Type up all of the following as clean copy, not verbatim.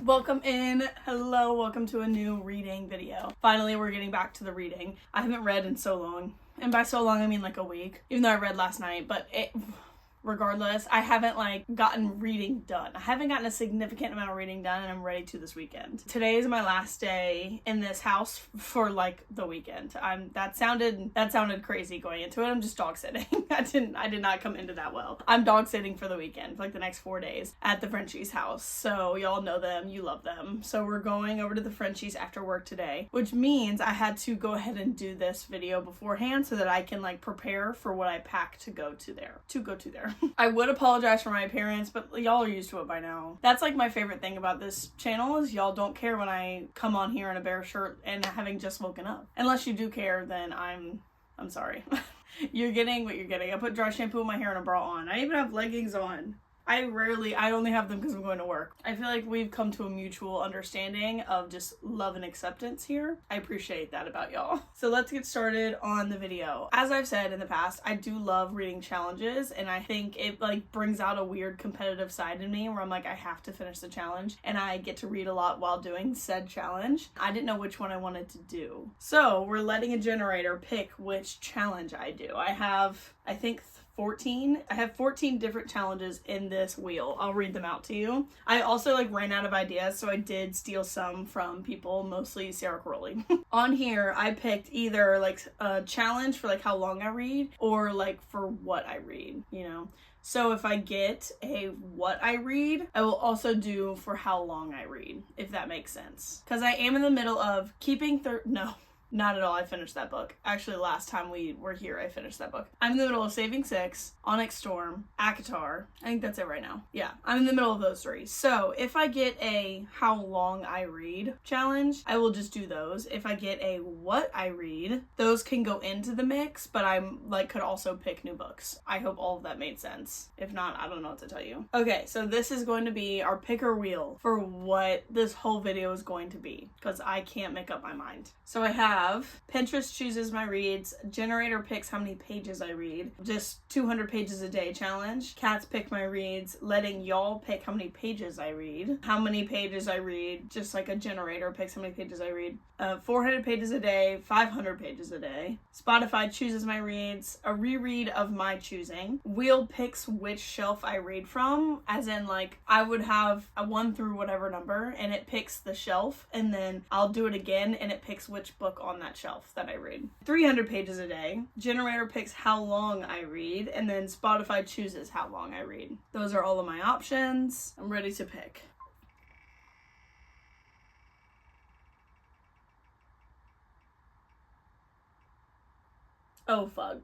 Welcome in. Hello, welcome to a new reading video. Finally, we're getting back to the reading. I haven't read in so long. And by so long, I mean like a week. Even though I read last night, but regardless, I haven't gotten reading done. I haven't gotten a significant amount of reading done, and I'm ready to this weekend. Today is my last day in this house for the weekend. That sounded crazy going into it. I'm just dog sitting. I did not come into that well. I'm dog sitting for the weekend for the next 4 days at the Frenchie's house. So y'all know them, you love them. So we're going over to the Frenchie's after work today, which means I had to go ahead and do this video beforehand so that I can prepare for what I pack to go to there. I would apologize for my appearance, but y'all are used to it by now. That's my favorite thing about this channel is y'all don't care when I come on here in a bare shirt and having just woken up. Unless you do care, then I'm sorry. You're getting what you're getting. I put dry shampoo in my hair and a bra on. I even have leggings on. I only have them because I'm going to work. I feel like we've come to a mutual understanding of just love and acceptance here. I appreciate that about y'all. So let's get started on the video. As I've said in the past, I do love reading challenges, and I think it brings out a weird competitive side in me where I'm I have to finish the challenge, and I get to read a lot while doing said challenge. I didn't know which one I wanted to do. So we're letting a generator pick which challenge I do. I have 14 different challenges in this wheel. I'll read them out to you. I also ran out of ideas, so I did steal some from people, mostly Sarah Crowley. On here, I picked either a challenge for how long I read or for what I read, So if I get a what I read, I will also do for how long I read, if that makes sense. Because I am in the middle of keeping no. Not at all. I finished that book. Actually, last time we were here, I finished that book. I'm in the middle of Saving Six, Onyx Storm, ACOTAR. I think that's it right now. Yeah, I'm in the middle of those three. So if I get a how long I read challenge, I will just do those. If I get a what I read, those can go into the mix, but I'm could also pick new books. I hope all of that made sense. If not, I don't know what to tell you. Okay, so this is going to be our picker wheel for what this whole video is going to be, because I can't make up my mind. So I have Pinterest chooses my reads, generator picks how many pages I read, just 200 pages a day challenge, cats pick my reads, letting y'all pick how many pages I read, just a generator picks how many pages I read, 400 pages a day, 500 pages a day, Spotify chooses my reads, a reread of my choosing, wheel picks which shelf I read from, as in I would have a 1 through whatever number and it picks the shelf, and then I'll do it again and it picks which book on that shelf that I read. 300 pages a day, generator picks how long I read, and then Spotify chooses how long I read. Those are all of my options. I'm ready to pick. Oh fuck.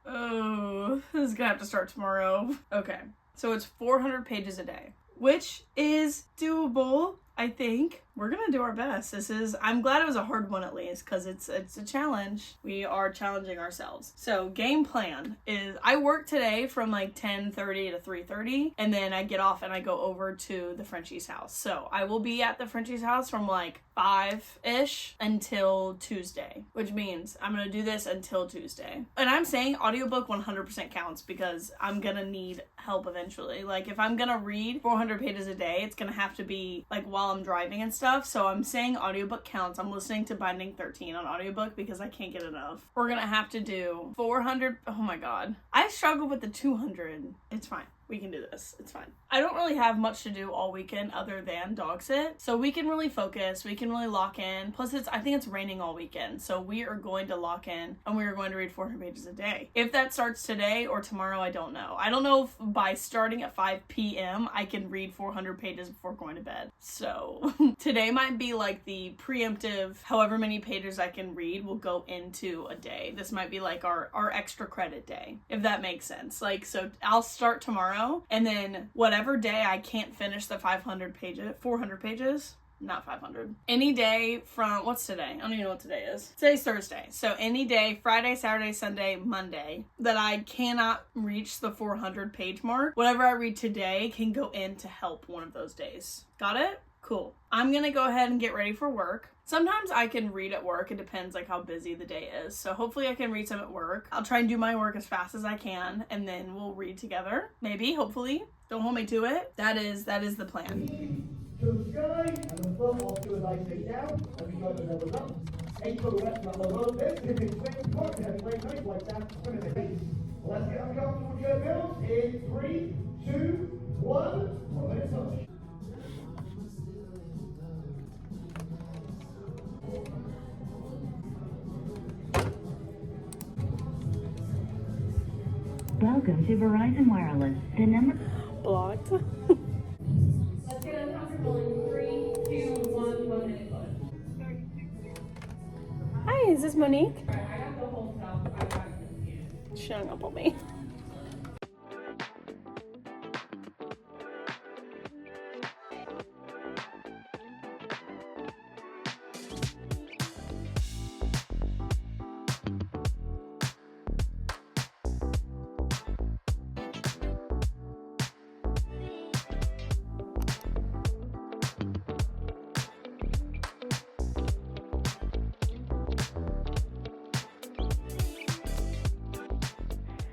Oh, this is gonna have to start tomorrow. Okay, so it's 400 pages a day, which is doable, I think. We're gonna do our best. I'm glad it was a hard one at least, because it's a challenge. We are challenging ourselves. So game plan is I work today from 10:30 to 3:30, and then I get off and I go over to the Frenchie's house. So I will be at the Frenchie's house from 5-ish until Tuesday, which means I'm gonna do this until Tuesday. And I'm saying audiobook 100% counts because I'm gonna need help eventually. If I'm gonna read 400 pages a day, it's gonna have to be while I'm driving and stuff. So I'm saying audiobook counts. I'm listening to Binding 13 on audiobook because I can't get enough. We're gonna have to do 400. Oh my god, I struggle with the 200. It's fine. We can do this. It's fine. I don't really have much to do all weekend other than dog sit. So we can really focus. We can really lock in. Plus I think it's raining all weekend. So we are going to lock in and we are going to read 400 pages a day. If that starts today or tomorrow, I don't know. I don't know if by starting at 5 p.m. I can read 400 pages before going to bed. So today might be the preemptive, however many pages I can read will go into a day. This might be our extra credit day, if that makes sense. So I'll start tomorrow. And then whatever day I can't finish the 400 pages, not 500. Any day from, what's today? I don't even know what today is. Today's Thursday. So any day, Friday, Saturday, Sunday, Monday, that I cannot reach the 400 page mark, whatever I read today can go in to help one of those days. Got it? Cool. I'm gonna go ahead and get ready for work. Sometimes I can read at work. It depends like how busy the day is. So hopefully I can read some at work. I'll try and do my work as fast as I can, and then we'll read together. Maybe, hopefully. Don't hold me to it. That is the plan. To the sky, and the front off to a nice thing down, and we got the levels up. 8 pirouettes around the world. This is the second part, and it's very nice like that. Let's get uncomfortable with your bills in 3, 2, 1. Well, let's touch. Welcome to Verizon Wireless. The number Blocked. Let's get uncomfortable in 3, 2, 1, 1 minute push. Hi, is this Monique? I got the whole stuff. I got it. She hung up on me.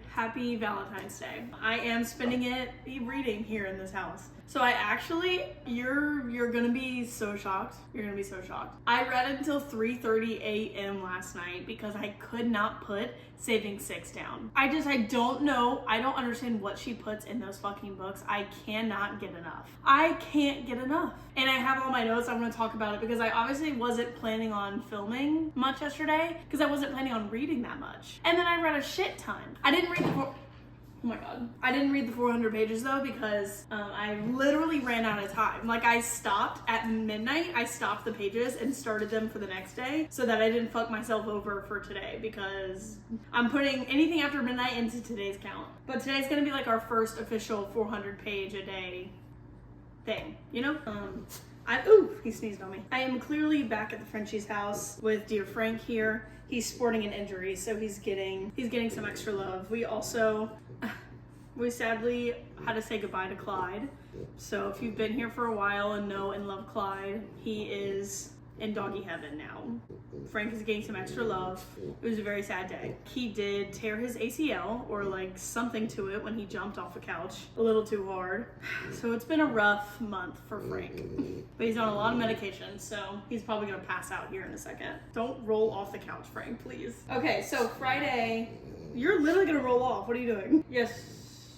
Happy Valentine's Day. I am spending it reading here in this house. So I actually, you're gonna be so shocked. You're gonna be so shocked. I read until 3:30 a.m. last night because I could not put Saving Six down. I don't know. I don't understand what she puts in those fucking books. I cannot get enough. I can't get enough. And I have all my notes. I'm gonna talk about it because I obviously wasn't planning on filming much yesterday because I wasn't planning on reading that much. And then I read a shit ton. I didn't read the Oh my god. I didn't read the 400 pages though because I literally ran out of time. Like I stopped at midnight, I stopped the pages and started them for the next day so that I didn't fuck myself over for today because I'm putting anything after midnight into today's count. But today's gonna be like our first official 400 page a day thing, you know? Ooh, he sneezed on me. I am clearly back at the Frenchie's house with dear Frank here. He's sporting an injury, so he's getting some extra love. We sadly had to say goodbye to Clyde. So if you've been here for a while and know and love Clyde, he is in doggy heaven now. Frank is getting some extra love. It was a very sad day. He did tear his ACL or like something to it when he jumped off a couch a little too hard. So it's been a rough month for Frank. But he's on a lot of medication, so he's probably gonna pass out here in a second. Don't roll off the couch, Frank, please. Okay, so Friday, you're literally gonna roll off. What are you doing? Yes.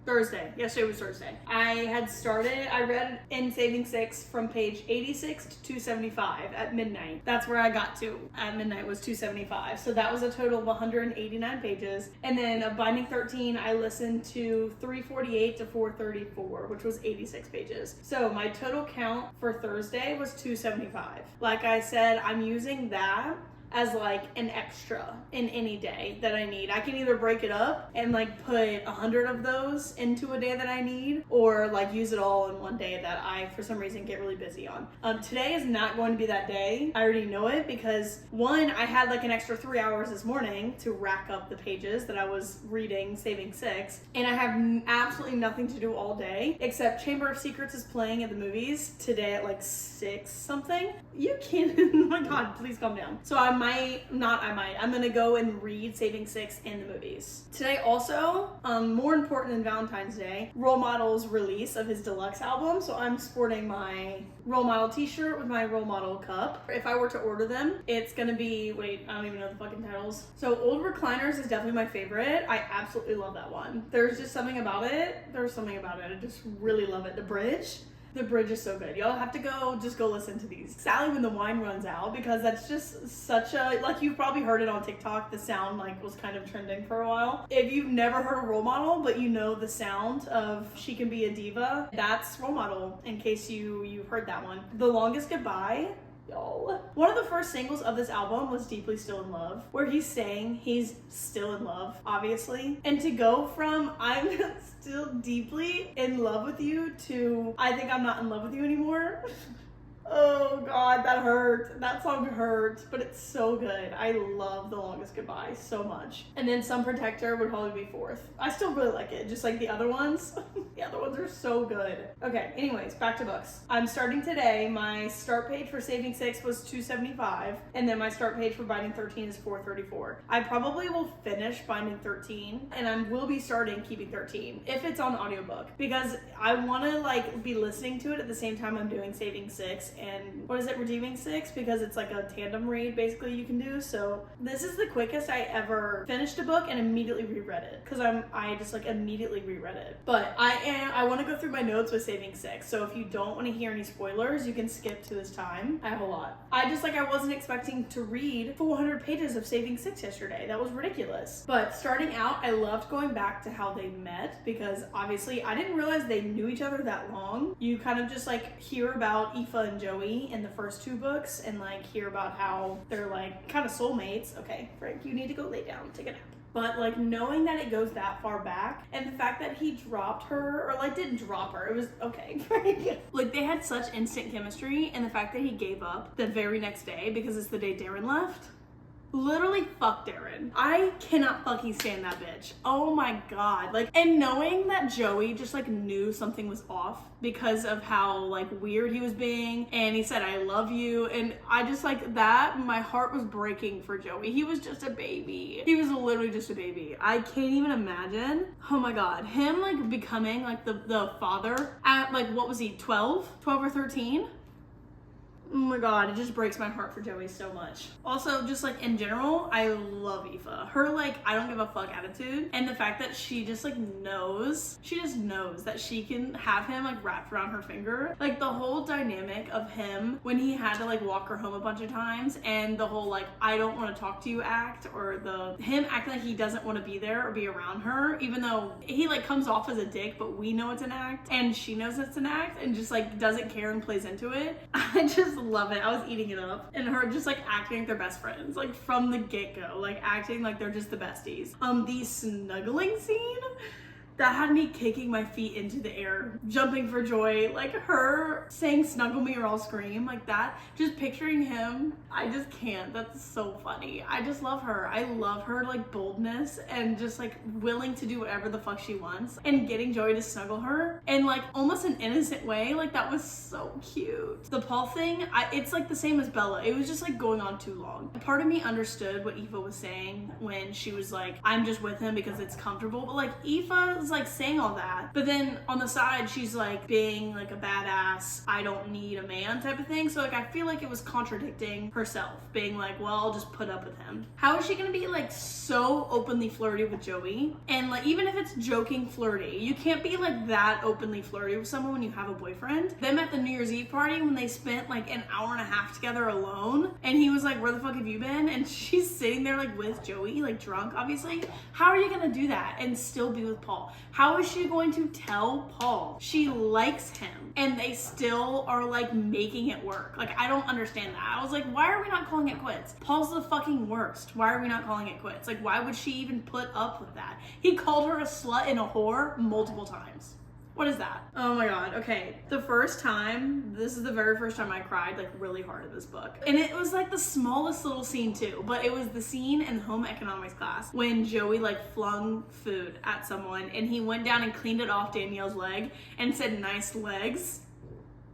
Thursday. Yesterday was Thursday. I read in Saving Six from page 86 to 275 at midnight. That's where I got to at midnight was 275. So that was a total of 189 pages. And then of Binding 13, I listened to 348 to 434, which was 86 pages. So my total count for Thursday was 275. Like I said, I'm using that as like an extra in any day that I need. I can either break it up and like put 100 of those into a day that I need, or like use it all in one day that I for some reason get really busy on. Today is not going to be that day. I already know it because one, I had like an extra 3 hours this morning to rack up the pages that I was reading Saving Six, and I have absolutely nothing to do all day except Chamber of Secrets is playing at the movies today at like 6 something. You can't, oh my god, please calm down. So I'm gonna go and read Saving Six in the movies. Today also, more important than Valentine's Day, Role Model's release of his deluxe album. So I'm sporting my Role Model t-shirt with my Role Model cup. If I were to order them, it's gonna be, wait, I don't even know the fucking titles. So Old Recliners is definitely my favorite. I absolutely love that one. There's just something about it. I just really love it. The bridge is so good. Y'all have to go listen to these. Sally When the Wine Runs Out, because that's just such a, like you've probably heard it on TikTok, the sound like was kind of trending for a while. If you've never heard a Role Model, but you know the sound of She Can Be a Diva, that's Role Model, in case you've heard that one. The Longest Goodbye, y'all. One of the first singles of this album was Deeply Still in Love, where he's saying he's still in love, obviously. And to go from I'm still deeply in love with you to I think I'm not in love with you anymore. Oh God, that hurt. That song hurt, but it's so good. I love The Longest Goodbye so much. And then Sun Protector would probably be fourth. I still really like it, just like the other ones. The other ones are so good. Okay, anyways, back to books. I'm starting today. My start page for Saving 6 was 275, and then my start page for Binding 13 is 434. I probably will finish Binding 13, and I will be starting Keeping 13 if it's on audiobook, because I want to like be listening to it at the same time I'm doing Saving 6 and what is it, Redeeming 6, because it's like a tandem read basically you can do. So this is the quickest I ever finished a book and immediately reread it, because I just like immediately reread it. But I want to go through my notes with Saving 6, so if you don't want to hear any spoilers, you can skip to this time. I have a lot. I wasn't expecting to read 400 pages of Saving 6 yesterday. That was ridiculous. But starting out, I loved going back to how they met, because obviously I didn't realize they knew each other that long. You kind of just like hear about Aoife and Joey in the first two books and like hear about how they're like kind of soulmates. Okay, Frank, you need to go lay down, take a nap. But like knowing that it goes that far back, and the fact that he dropped her, or like didn't drop her, it was okay. Like they had such instant chemistry, and the fact that he gave up the very next day because it's the day Darren left. Literally fuck Darren. I cannot fucking stand that bitch. Oh my God. Like, and knowing that Joey just like knew something was off because of how like weird he was being, and he said, I love you. And I just like that, my heart was breaking for Joey. He was just a baby. He was literally just a baby. I can't even imagine. Oh my God. Him like becoming like the father at like, what was he, 12 or 13? Oh my God, it just breaks my heart for Joey so much. Also, just like in general, I love Aoife. Her like, I don't give a fuck attitude, and the fact that she just like knows, she just knows that she can have him like wrapped around her finger. Like the whole dynamic of him when he had to like walk her home a bunch of times, and the whole like, I don't want to talk to you act, or him acting like he doesn't want to be there or be around her, even though he like comes off as a dick, but we know it's an act, and she knows it's an act, and just like doesn't care and plays into it. I just love it. I was eating it up. And her just like acting like they're best friends, like from the get-go, like acting like they're just the besties. The snuggling scene that had me kicking my feet into the air, jumping for joy. Like her saying snuggle me or I'll scream, like that, just picturing him, I just can't. That's so funny. I just love her. I love her like boldness and just like willing to do whatever the fuck she wants, and getting Joey to snuggle her in like almost an innocent way. Like that was so cute. The Paul thing, it's like the same as Bella. It was just like going on too long. Part of me understood what Aoife was saying when she was like, I'm just with him because it's comfortable, but like Aoife like saying all that, but then on the side she's like being like a badass, I don't need a man type of thing. So like I feel like it was contradicting herself, being like, well, I'll just put up with him. How is she gonna be like so openly flirty with Joey? And like even if it's joking flirty, you can't be like that openly flirty with someone when you have a boyfriend. Them at the New Year's Eve party when they spent like an hour and a half together alone, and he was like, where the fuck have you been? And she's sitting there like with Joey, like drunk obviously. How are you gonna do that and still be with Paul? How is she going to tell Paul she likes him and they still are like making it work? Like I don't understand that. I was like, why are we not calling it quits? Paul's the fucking worst. Why are we not calling it quits? Like why would she even put up with that? He called her a slut and a whore multiple times. What is that? Oh my God. Okay. The first time, this is the very first time I cried like really hard in this book. And it was like the smallest little scene too, but it was the scene in home economics class when Joey like flung food at someone and he went down and cleaned it off Danielle's leg and said, nice legs.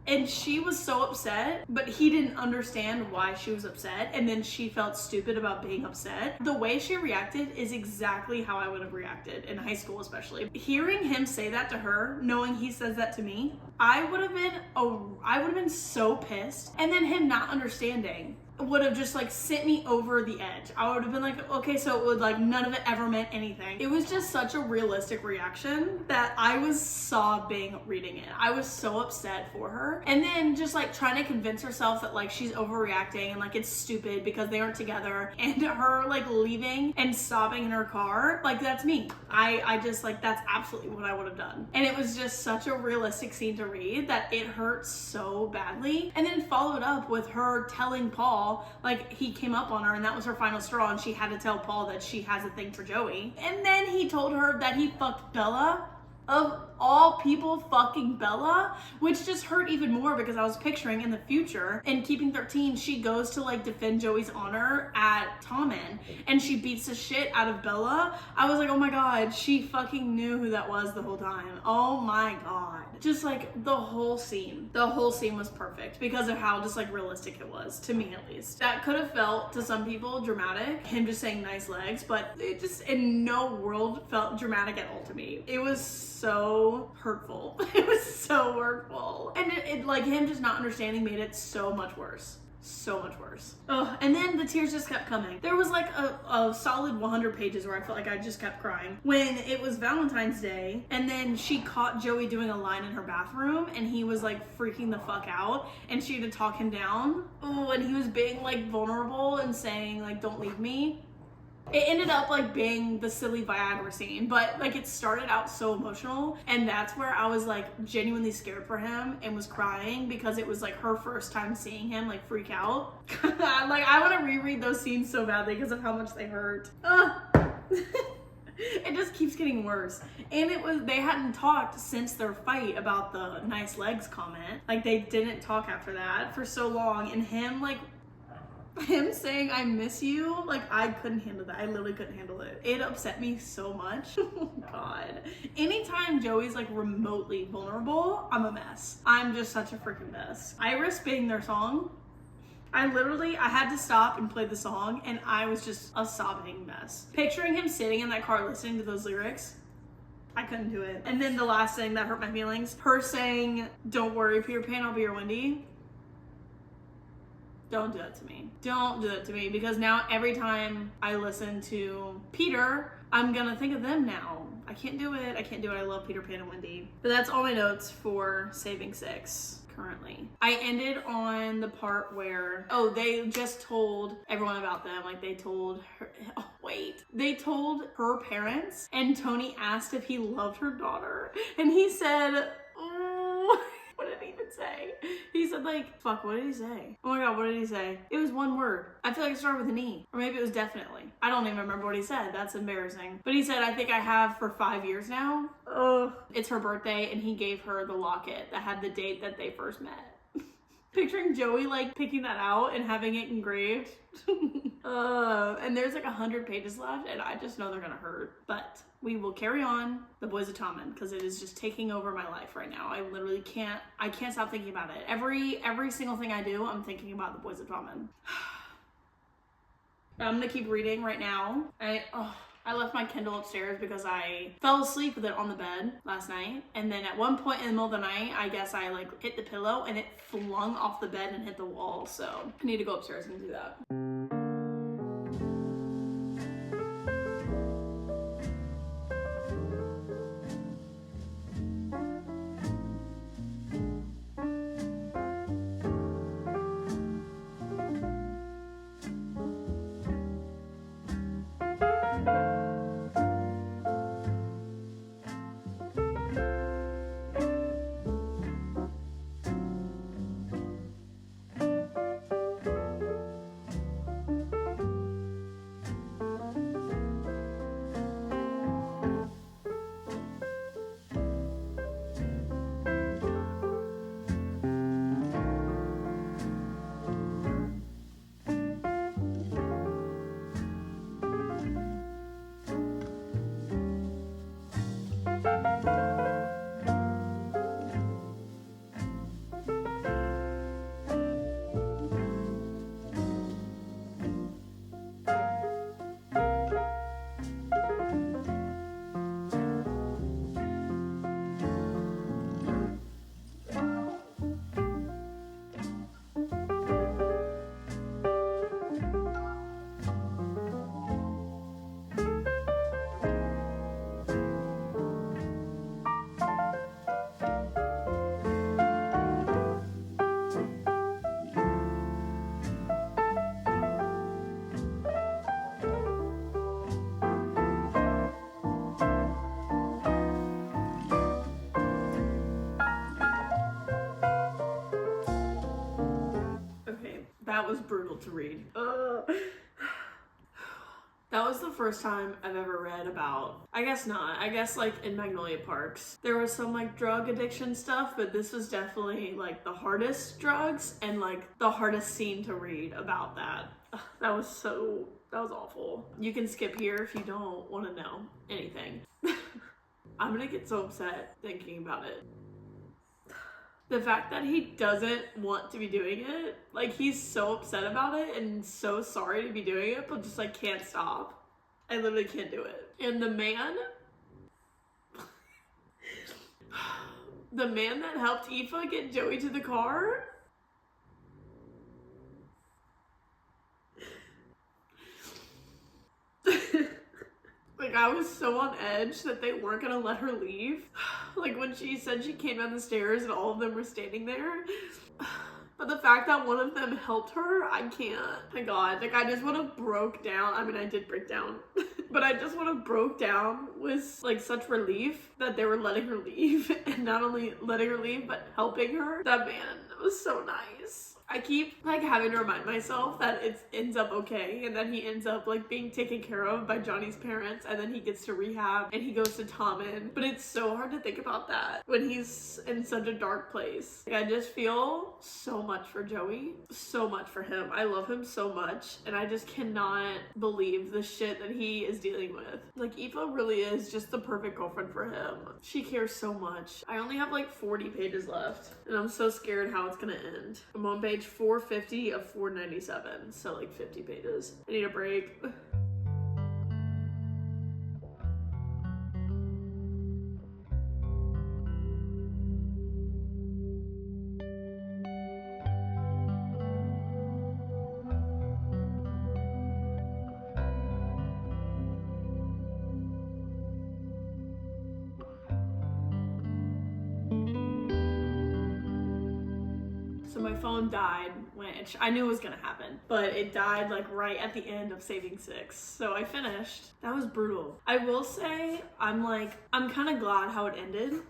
And she was so upset, but he didn't understand why she was upset. And then she felt stupid about being upset. The way she reacted is exactly how I would have reacted in high school, especially. Hearing him say that to her, knowing he says that to me, I would have been so pissed. And then him not understanding would have just like sent me over the edge. I would have been like, okay, so it would like none of it ever meant anything. It was just such a realistic reaction that I was sobbing reading it. I was so upset for her. And then just like trying to convince herself that like she's overreacting and like it's stupid because they aren't together, and her like leaving and sobbing in her car, like that's me. I just like, that's absolutely what I would have done. And it was just such a realistic scene to read that it hurt so badly. And then followed up with her telling Paul like he came up on her and that was her final straw, and she had to tell Paul that she has a thing for Joey. And then he told her that he fucked Bella. Of all people, fucking Bella, which just hurt even more because I was picturing in the future, in Keeping 13, she goes to like defend Joey's honor at Tommen and she beats the shit out of Bella. I was like, oh my god, she fucking knew who that was the whole time. Oh my god. Just like the whole scene was perfect because of how just like realistic it was, to me at least. That could have felt to some people dramatic, him just saying nice legs, but it just in no world felt dramatic at all to me. It was so hurtful. It was so hurtful. And it like him just not understanding made it so much worse. So much worse. Oh, and then the tears just kept coming. There was like a solid 100 pages where I felt like I just kept crying. When it was Valentine's Day, and then she caught Joey doing a line in her bathroom, and he was like freaking the fuck out, and she had to talk him down. Oh, and he was being like vulnerable and saying like, don't leave me. It ended up like being the silly Viagra scene, but like it started out so emotional, and that's where I was like genuinely scared for him and was crying because it was like her first time seeing him like freak out. Like I want to reread those scenes so badly because of how much they hurt. It just keeps getting worse. And they hadn't talked since their fight about the nice legs comment. Like they didn't talk after that for so long, and him saying I miss you, like I couldn't handle that. I literally couldn't handle it. It upset me so much. Oh god. Anytime Joey's like remotely vulnerable, I'm a mess. I'm just such a freaking mess. Iris being their song, I had to stop and play the song, and I was just a sobbing mess. Picturing him sitting in that car listening to those lyrics, I couldn't do it. And then the last thing that hurt my feelings, her saying, don't worry Peter Pan, I'll be your Wendy. Don't do that to me. Don't do that to me, because now every time I listen to Peter, I'm gonna think of them now. I can't do it. I love Peter Pan and Wendy. But that's all my notes for Saving Six currently. I ended on the part where, they just told everyone about them. Like they told her, they told her parents, and Tony asked if he loved her daughter. And he said, what did he even say? He said like, fuck, what did he say? Oh my god, what did he say? It was one word. I feel like it started with an E. Or maybe it was definitely. I don't even remember what he said. That's embarrassing. But he said, I think I have for 5 years now. It's her birthday, and he gave her the locket that had the date that they first met. Picturing Joey like picking that out and having it engraved. And there's like 100 pages left, and I just know they're gonna hurt. But we will carry on The Boys of Tommen because it is just taking over my life right now. I literally can't stop thinking about it. Every single thing I do, I'm thinking about The Boys of Tommen. I'm gonna keep reading right now. I left my Kindle upstairs because I fell asleep with it on the bed last night. And then at one point in the middle of the night, I guess I like hit the pillow and it flung off the bed and hit the wall. So I need to go upstairs and do that. That was brutal to read. That was the first time I've ever read about, I guess not, I guess like in Magnolia Parks, there was some like drug addiction stuff, but this was definitely like the hardest drugs and like the hardest scene to read about that. That was awful. You can skip here if you don't want to know anything. I'm gonna get so upset thinking about it. The fact that he doesn't want to be doing it, like he's so upset about it and so sorry to be doing it, but just like can't stop. I literally can't do it. And the man that helped Aoife get Joey to the car, like I was so on edge that they weren't gonna let her leave. Like when she said she came down the stairs and all of them were standing there. But the fact that one of them helped her, I can't. My God, like I just would have broke down. I mean, I did break down, but I just would have broke down with like such relief that they were letting her leave, and not only letting her leave, but helping her. That man was so nice. I keep like having to remind myself that it ends up okay and that he ends up like being taken care of by Johnny's parents, and then he gets to rehab and he goes to Tommen. But it's so hard to think about that when he's in such a dark place. Like, I just feel so much for Joey, so much for him. I love him so much, and I just cannot believe the shit that he is dealing with. Like Aoife really is just the perfect girlfriend for him. She cares so much. I only have like 40 pages left, and I'm so scared how it's gonna end. I'm on page 450 of 497, so like 50 pages. I need a break. So my phone died, which I knew was gonna happen, but it died like right at the end of Saving 6. So I finished. That was brutal. I will say, I'm kind of glad how it ended.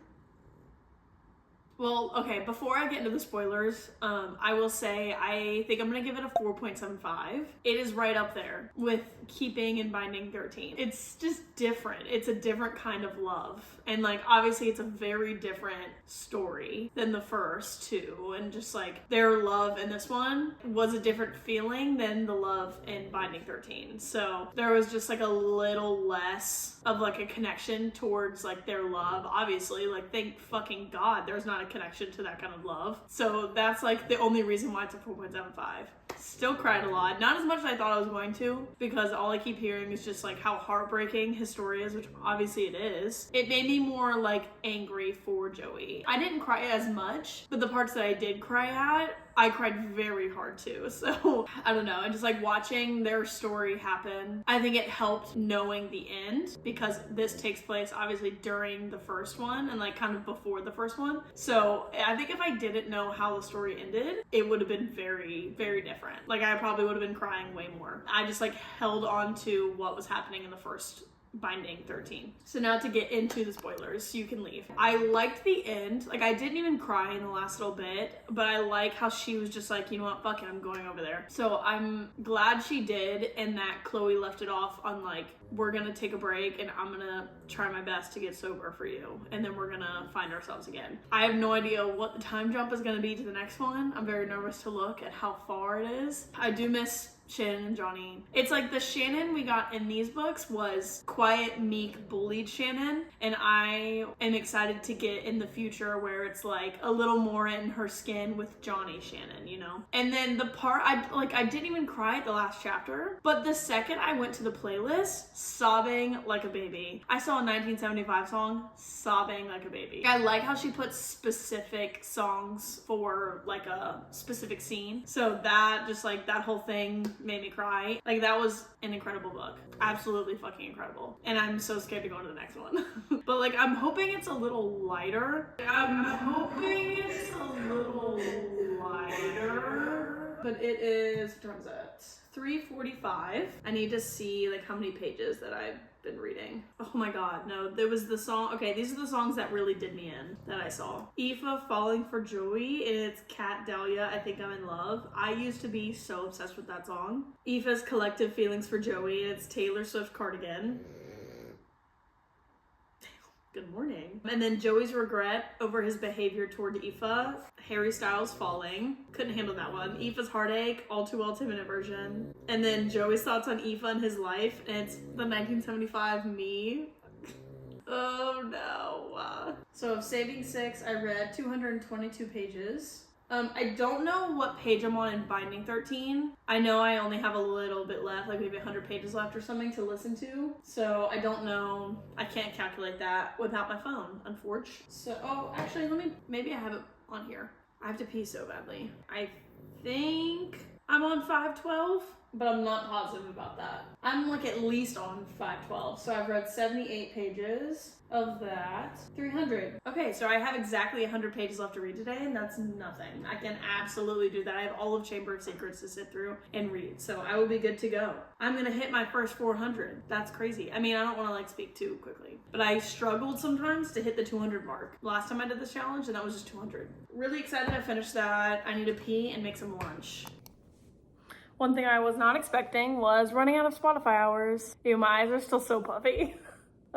Well, okay, before I get into the spoilers, I will say I think I'm gonna give it a 4.75. It is right up there with Keeping and Binding 13. It's just different. It's a different kind of love. And like, obviously it's a very different story than the first two. And just like their love in this one was a different feeling than the love in Binding 13. So there was just like a little less of like a connection towards like their love. Obviously, like thank fucking God there's not a connection to that kind of love. So that's like the only reason why it's a 4.75. Still cried a lot. Not as much as I thought I was going to, because all I keep hearing is just like how heartbreaking his story is, which obviously it is. It made me more like angry for Joey. I didn't cry as much, but the parts that I did cry at, I cried very hard too. So I don't know. And just like watching their story happen, I think it helped knowing the end, because this takes place obviously during the first one and like kind of before the first one. So I think if I didn't know how the story ended, it would have been very, very different. Like I probably would have been crying way more. I just like held on to what was happening in the first Binding 13. So now to get into the spoilers, you can leave. I liked the end. Like I didn't even cry in the last little bit, but I like how she was just like, you know what, fuck it, I'm going over there. So I'm glad she did, and that Chloe left it off on like, we're gonna take a break and I'm gonna try my best to get sober for you, and then we're gonna find ourselves again. I have no idea what the time jump is gonna be to the next one. I'm very nervous to look at how far it is. I do miss Shannon and Johnny. It's like the Shannon we got in these books was quiet, meek, bullied Shannon, and I am excited to get in the future where it's like a little more in her skin with Johnny Shannon, you know? And then the part, I didn't even cry at the last chapter, but the second I went to the playlist, sobbing like a baby. I saw a 1975 song, sobbing like a baby. I like how she puts specific songs for like a specific scene. So that just like that whole thing made me cry. Like that was an incredible book. Absolutely fucking incredible. And I'm so scared to go into the next one. But like I'm hoping it's a little lighter. But it is, what time is it? 3:45. I need to see like how many pages that I been reading. Oh my god, no, there was the song. Okay, these are the songs that really did me in that I saw. Aoife, Falling for Joey, it's Cat Dahlia, I Think I'm in Love. I used to be so obsessed with that song. Aoife's Collective Feelings for Joey, it's Taylor Swift Cardigan. Good morning. And then Joey's regret over his behavior toward Aoife, Harry Styles Falling. Couldn't handle that one. Aoife's heartache, All Too Well 2-minute version. And then Joey's thoughts on Aoife and his life, and it's the 1975 Me. Oh no. So of Saving Six, I read 222 pages. I don't know what page I'm on in Binding 13. I know I only have a little bit left, like maybe 100 pages left or something to listen to. So I don't know. I can't calculate that without my phone, unfortunately. So, oh, actually, maybe I have it on here. I have to pee so badly. I think I'm on 512, but I'm not positive about that. I'm like at least on 512. So I've read 78 pages of that. 300. Okay, so I have exactly 100 pages left to read today, and that's nothing. I can absolutely do that. I have all of Chamber of Secrets to sit through and read, so I will be good to go. I'm gonna hit my first 400. That's crazy. I mean, I don't want to like speak too quickly, but I struggled sometimes to hit the 200 mark last time I did this challenge, and that was just 200. Really excited to finish that. I need to pee and make some lunch. One thing I was not expecting was running out of Spotify hours. Ew, my eyes are still so puffy.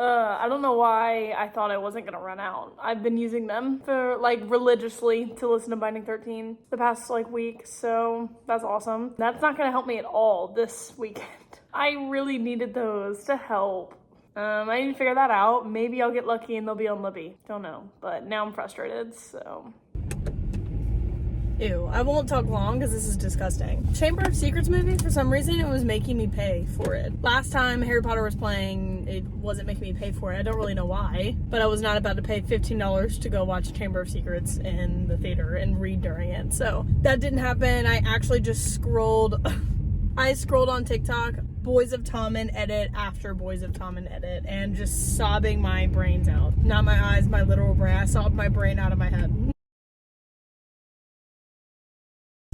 I don't know why I thought I wasn't gonna run out. I've been using them for like religiously to listen to Binding 13 the past like week, so that's awesome. That's not gonna help me at all this weekend. I really needed those to help. I need to figure that out. Maybe I'll get lucky and they'll be on Libby. Don't know, but now I'm frustrated, so. Ew, I won't talk long because this is disgusting. Chamber of Secrets movie, for some reason, it was making me pay for it. Last time Harry Potter was playing, it wasn't making me pay for it. I don't really know why, but I was not about to pay $15 to go watch Chamber of Secrets in the theater and read during it. So that didn't happen. I actually just scrolled on TikTok, Boys of Tommen edit after Boys of Tommen edit, and just sobbing my brains out. Not my eyes, my literal brain. I sobbed my brain out of my head.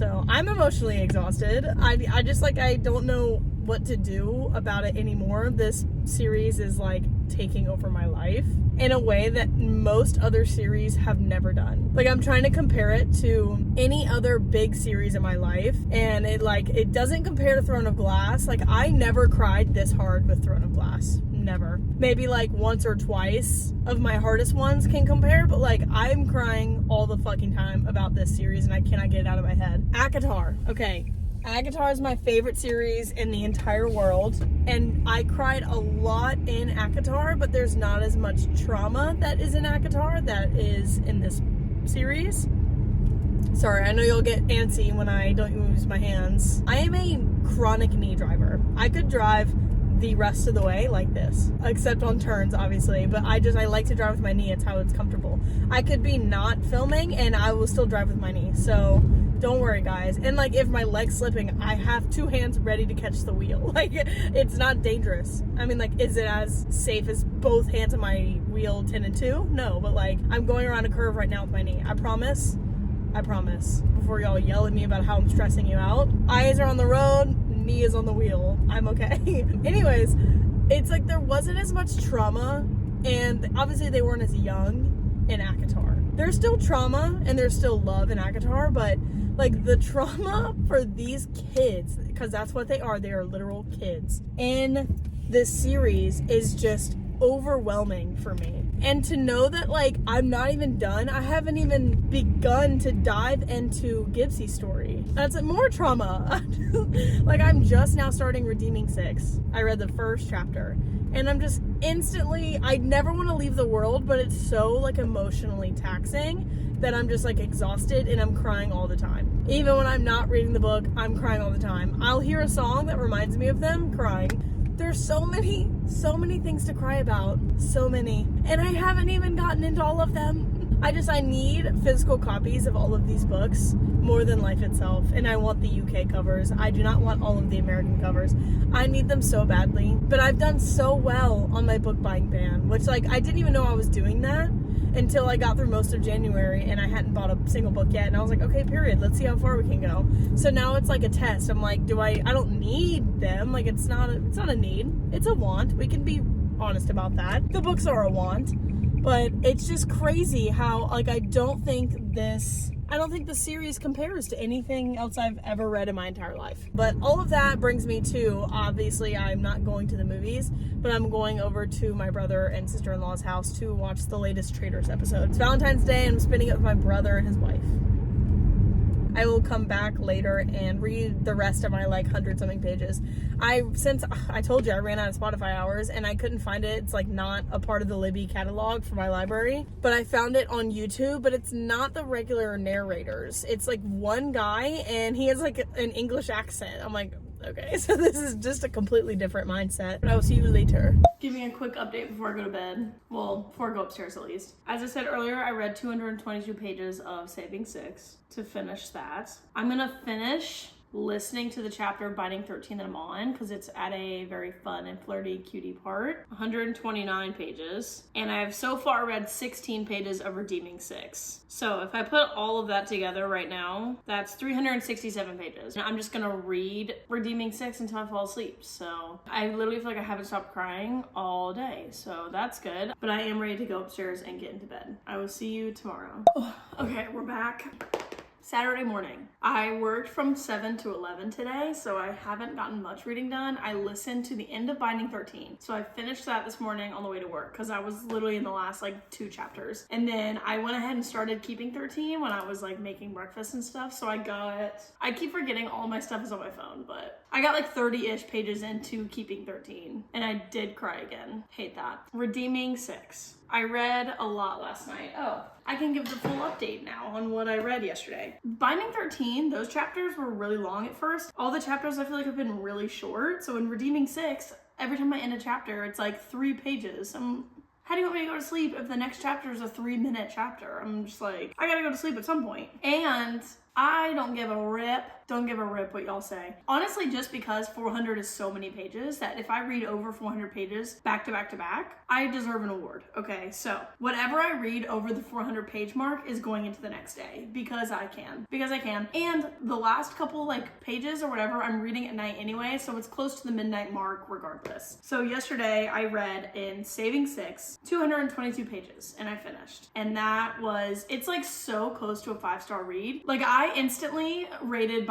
So I'm emotionally exhausted. I just like, I don't know what to do about it anymore. This series is like taking over my life in a way that most other series have never done. Like, I'm trying to compare it to any other big series in my life, and it doesn't compare to Throne of Glass. Like, I never cried this hard with Throne of Glass. Never. Maybe like once or twice of my hardest ones can compare, but like, I'm crying all the fucking time about this series and I cannot get it out of my head. ACOTAR. Okay. ACOTAR is my favorite series in the entire world, and I cried a lot in ACOTAR, but there's not as much trauma that is in ACOTAR that is in this series. Sorry, I know you'll get antsy when I don't use my hands. I am a chronic knee driver. I could drive the rest of the way like this, except on turns, obviously, but I like to drive with my knee. It's how it's comfortable. I could be not filming and I will still drive with my knee, so don't worry, guys. And like, if my leg's slipping, I have two hands ready to catch the wheel. Like, it's not dangerous. I mean, like, is it as safe as both hands on my wheel 10 and 2? No, but like, I'm going around a curve right now with my knee. I promise, before y'all yell at me about how I'm stressing you out. Eyes are on the road, knee is on the wheel. I'm okay. Anyways, it's like there wasn't as much trauma, and obviously they weren't as young in ACOTAR. There's still trauma and there's still love in ACOTAR, but like, the trauma for these kids, because that's what they are literal kids, in this series is just overwhelming for me. And to know that like, I'm not even done, I haven't even begun to dive into Gibbsy's story. That's more trauma. Like, I'm just now starting Redeeming 6. I read the first chapter and I'm just instantly, I never want to leave the world, but it's so like emotionally taxing that I'm just like exhausted and I'm crying all the time. Even when I'm not reading the book, I'm crying all the time. I'll hear a song that reminds me of them, crying. There's so many things to cry about. So many. And I haven't even gotten into all of them. I need physical copies of all of these books more than life itself. And I want the UK covers. I do not want all of the American covers. I need them so badly. But I've done so well on my book buying ban, which like, I didn't even know I was doing that until I got through most of January and I hadn't bought a single book yet, and I was like, okay, period, let's see how far we can go. So now it's like a test. I'm like, I don't need them. Like, it's not a need, it's a want. We can be honest about that. The books are a want, but it's just crazy how, like, I don't think the series compares to anything else I've ever read in my entire life. But all of that brings me to, obviously, I'm not going to the movies, but I'm going over to my brother and sister-in-law's house to watch the latest Traitors episode. It's Valentine's Day, and I'm spending it with my brother and his wife. I will come back later and read the rest of my, like, 100-something pages. Since I told you I ran out of Spotify hours and I couldn't find it. It's, like, not a part of the Libby catalog for my library. But I found it on YouTube, but it's not the regular narrators. It's, like, one guy, and he has, like, an English accent. I'm like, okay, so this is just a completely different mindset. But I will see you later. Give me a quick update before I go to bed. Well, before I go upstairs at least. As I said earlier, I read 222 pages of Saving Six to finish that. I'm gonna finish listening to the chapter of Binding 13 that I'm on because it's at a very fun and flirty cutie part. 129 pages. And I have so far read 16 pages of Redeeming Six. So if I put all of that together right now, that's 367 pages. And I'm just gonna read Redeeming Six until I fall asleep. So I literally feel like I haven't stopped crying all day. So that's good. But I am ready to go upstairs and get into bed. I will see you tomorrow. Okay, we're back. Saturday morning. I worked from 7 to 11 today, so I haven't gotten much reading done. I listened to the end of Binding 13. So I finished that this morning on the way to work because I was literally in the last like 2 chapters. And then I went ahead and started Keeping 13 when I was like making breakfast and stuff. So I keep forgetting all my stuff is on my phone, but I got like 30-ish pages into Keeping 13 and I did cry again. Hate that. Redeeming Six. I read a lot last night. Oh, I can give the full update now on what I read yesterday. Binding 13, those chapters were really long at first. All the chapters I feel like have been really short. So in Redeeming Six, every time I end a chapter, it's like 3 pages. How do you want me to go to sleep if the next chapter is a 3-minute chapter? I'm just like, I gotta go to sleep at some point. And I don't give a rip what y'all say. Honestly, just because 400 is so many pages that if I read over 400 pages back to back to back, I deserve an award. Okay, so whatever I read over the 400 page mark is going into the next day because I can. And the last couple like pages or whatever, I'm reading at night anyway, so it's close to the midnight mark regardless. So yesterday I read in Saving Six 222 pages and I finished. And it's like so close to a 5-star read. Like I instantly rated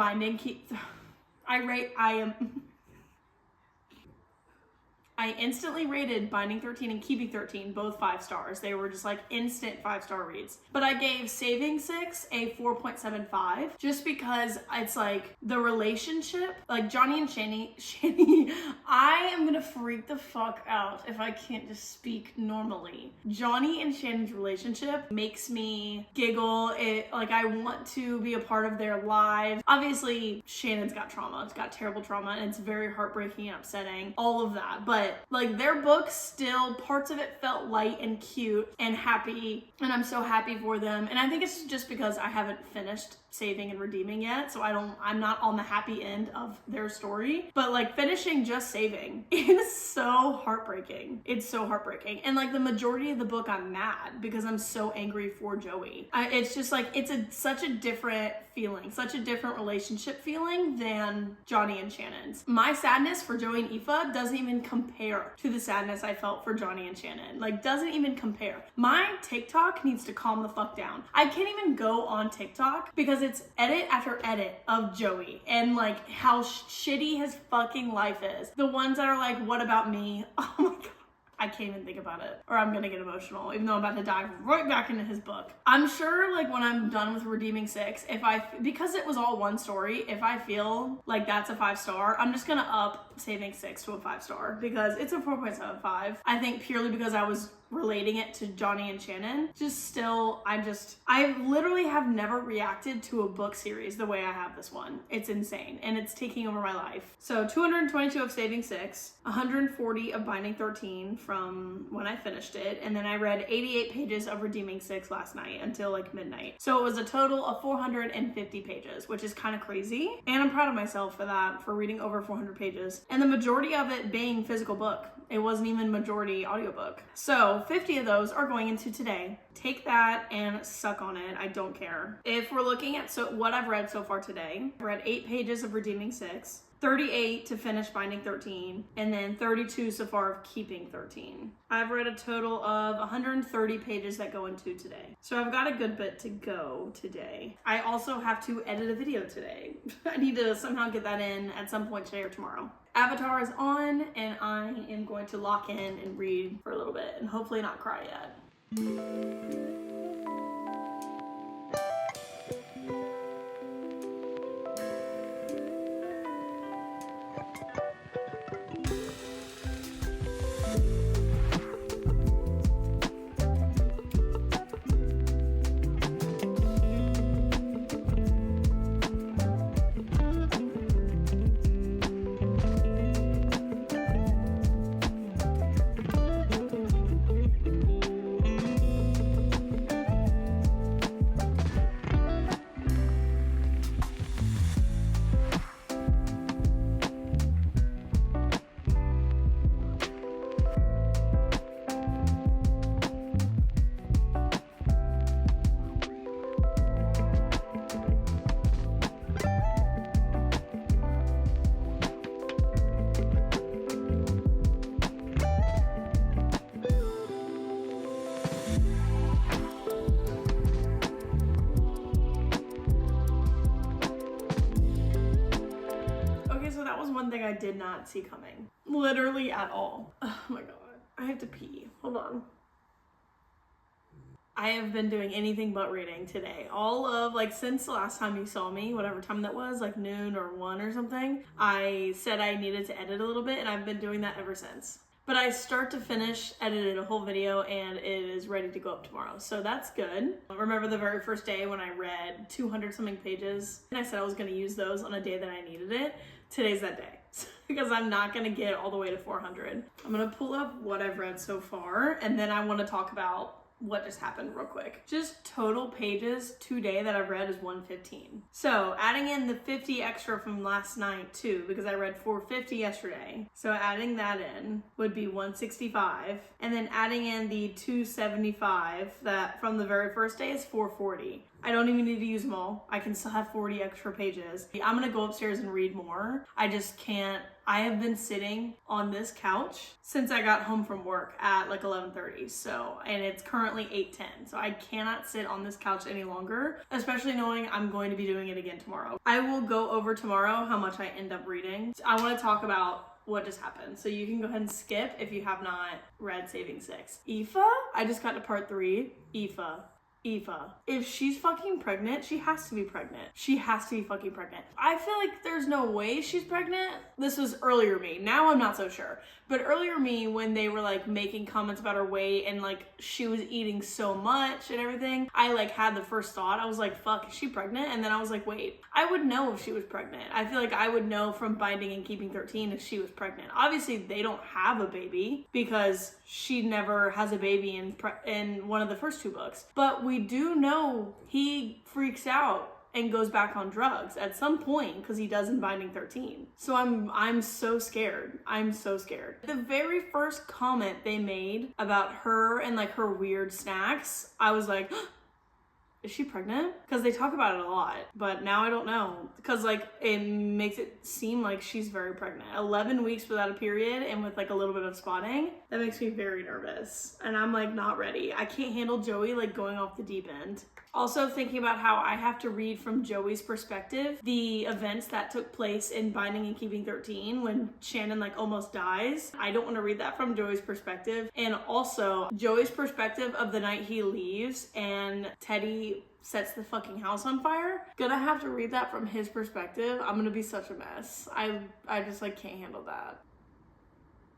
I instantly rated Binding 13 and Keeping 13 both 5 stars. They were just like instant 5-star reads. But I gave Saving Six a 4.75 just because it's like the relationship, like Johnny and Shani, I am gonna freak the fuck out if I can't just speak normally. Johnny and Shannon's relationship makes me giggle. Like I want to be a part of their lives. Obviously, Shannon's got trauma. It's got terrible trauma and it's very heartbreaking and upsetting. All of that. But like their book still, parts of it felt light and cute and happy, and I'm so happy for them. And I think it's just because I haven't finished Saving and Redeeming yet, so I'm not on the happy end of their story. But like finishing just Saving, it is so heartbreaking. It's so heartbreaking. And like the majority of the book I'm mad because I'm so angry for Joey. It's just like it's such a different feeling, such a different relationship feeling than Johnny and Shannon's. My sadness for Joey and Aoife doesn't even compare to the sadness I felt for Johnny and Shannon. Like doesn't even compare. My TikTok needs to calm the fuck down. I can't even go on TikTok because it's edit after edit of Joey and like how shitty his fucking life is. The ones that are like, what about me? Oh my god. I can't even think about it or I'm gonna get emotional even though I'm about to dive right back into his book. I'm sure like when I'm done with Redeeming Six, because it was all one story, if I feel like that's a 5-star, I'm just gonna up Saving Six to a 5-star because it's a 4.75. I think purely because I was relating it to Johnny and Shannon. I literally have never reacted to a book series the way I have this one. It's insane and it's taking over my life. So 222 of Saving Six, 140 of Binding 13 from when I finished it, and then I read 88 pages of Redeeming Six last night until like midnight. So it was a total of 450 pages, which is kind of crazy. And I'm proud of myself for that, for reading over 400 pages. And the majority of it being physical book. It wasn't even majority audiobook. So 50 of those are going into today. Take that and suck on it. I don't care. If we're looking at what I've read so far today, I read 8 pages of Redeeming Six. 38 to finish binding 13, and then 32 so far of keeping 13. I've read a total of 130 pages that go into today. So I've got a good bit to go today. I also have to edit a video today. I need to somehow get that in at some point today or tomorrow. Avatar is on, and I am going to lock in and read for a little bit and hopefully not cry yet. One thing I did not see coming. Literally at all. Oh my god. I have to pee. Hold on. I have been doing anything but reading today. All of, like, since the last time you saw me, whatever time that was, like noon or 1 or something, I said I needed to edit a little bit, and I've been doing that ever since. But I start to finish edited a whole video, and it is ready to go up tomorrow. So that's good. I remember the very first day when I read 200 something pages, and I said I was going to use those on a day that I needed it. Today's that day. Because I'm not going to get all the way to 400. I'm going to pull up what I've read so far, and then I want to talk about what just happened real quick. Just total pages today that I've read is 115. So adding in the 50 extra from last night too, because I read 450 yesterday. So adding that in would be 165. And then adding in the 275 that from the very first day is 440. I don't even need to use them all. I can still have 40 extra pages. I'm gonna go upstairs and read more. I just can't. I have been sitting on this couch since I got home from work at like 11:30. So, and it's currently 8:10. So I cannot sit on this couch any longer, especially knowing I'm going to be doing it again tomorrow. I will go over tomorrow how much I end up reading. I want to talk about what just happened. So you can go ahead and skip if you have not read Saving 6. Aoife? I just got to part 3. Aoife. If she's fucking pregnant, she has to be pregnant. She has to be fucking pregnant. I feel like there's no way she's pregnant. This was earlier me. Now I'm not so sure. But earlier me, when they were like making comments about her weight and like she was eating so much and everything, I like had the first thought. I was like, fuck, is she pregnant? And then I was like, wait, I would know if she was pregnant. I feel like I would know from Binding and Keeping 13 if she was pregnant. Obviously, they don't have a baby because she never has a baby in one of the first 2 books. But we do know he freaks out and goes back on drugs at some point because he does in Binding 13. So I'm so scared. I'm so scared. The very first comment they made about her and like her weird snacks, I was like, is she pregnant? Because they talk about it a lot, but now I don't know. Because like it makes it seem like she's very pregnant. 11 weeks without a period and with like a little bit of spotting, that makes me very nervous. And I'm like not ready. I can't handle Joey like going off the deep end. Also thinking about how I have to read from Joey's perspective the events that took place in Binding and Keeping 13 when Shannon like almost dies. I don't want to read that from Joey's perspective. And also Joey's perspective of the night he leaves and Teddy sets the fucking house on fire. Gonna have to read that from his perspective. I'm gonna be such a mess. I just like can't handle that.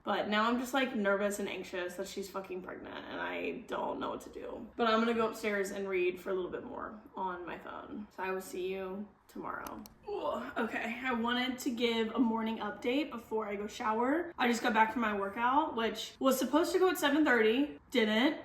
But now I'm just like nervous and anxious that she's fucking pregnant and I don't know what to do. But I'm gonna go upstairs and read for a little bit more on my phone. So I will see you tomorrow. Ooh, okay, I wanted to give a morning update before I go shower. I just got back from my workout, which was supposed to go at 7:30, didn't.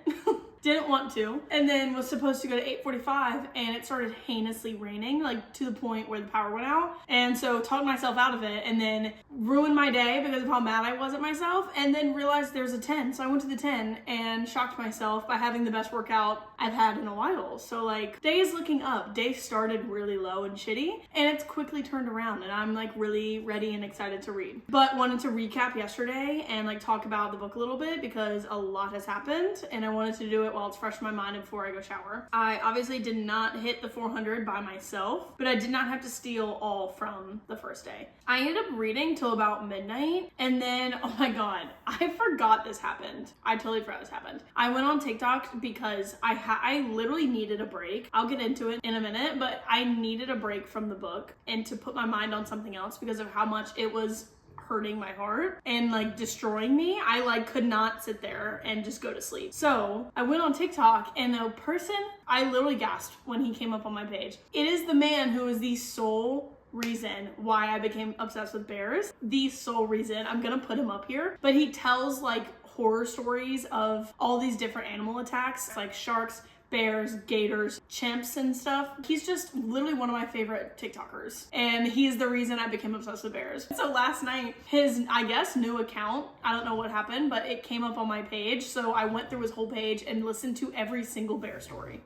didn't want to, and then was supposed to go to 8:45, and it started heinously raining, like to the point where the power went out. And so talked myself out of it, and then ruined my day because of how mad I was at myself, and then realized there's a 10. So I went to the 10 and shocked myself by having the best workout I've had in a while. So like, day is looking up. Day started really low and shitty, and it's quickly turned around, and I'm like really ready and excited to read. But wanted to recap yesterday and like talk about the book a little bit because a lot has happened, and I wanted to do it while it's fresh in my mind and before I go shower. I obviously did not hit the 400 by myself, but I did not have to steal all from the first day. I ended up reading till about midnight, and then, oh my god, I forgot this happened. I totally forgot this happened. I went on TikTok because I literally needed a break. I'll get into it in a minute, but I needed a break from the book and to put my mind on something else because of how much it was hurting my heart and like destroying me. I like could not sit there and just go to sleep. So I went on TikTok, and a person, I literally gasped when he came up on my page. It is the man who is the sole reason why I became obsessed with bears. The sole reason. I'm gonna put him up here. But he tells like horror stories of all these different animal attacks, like sharks, bears, gators, chimps, and stuff. He's just literally one of my favorite TikTokers, and he's the reason I became obsessed with bears. So last night, his, I guess, new account, I don't know what happened, but it came up on my page, so I went through his whole page and listened to every single bear story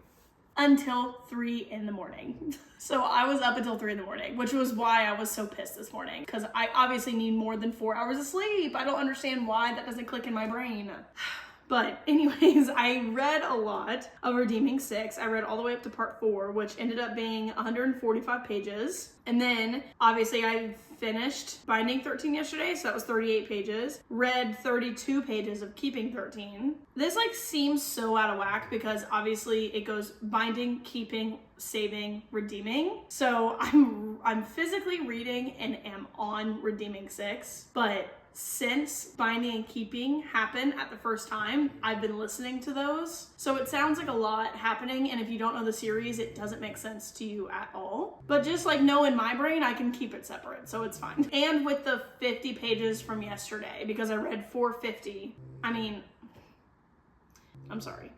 until 3 in the morning. So I was up until 3 in the morning, which was why I was so pissed this morning, because I obviously need more than 4 hours of sleep. I don't understand why that doesn't click in my brain. But anyways, I read a lot of Redeeming 6. I read all the way up to part 4, which ended up being 145 pages. And then obviously I finished Binding 13 yesterday, so that was 38 pages. Read 32 pages of Keeping 13. This like seems so out of whack because obviously it goes binding, keeping, saving, redeeming. So I'm physically reading and am on Redeeming 6, but since Binding and Keeping happened at the first time, I've been listening to those. So it sounds like a lot happening, and if you don't know the series, it doesn't make sense to you at all. But just like know in my brain, I can keep it separate, so it's fine. And with the 50 pages from yesterday, because I read 450, I mean, I'm sorry.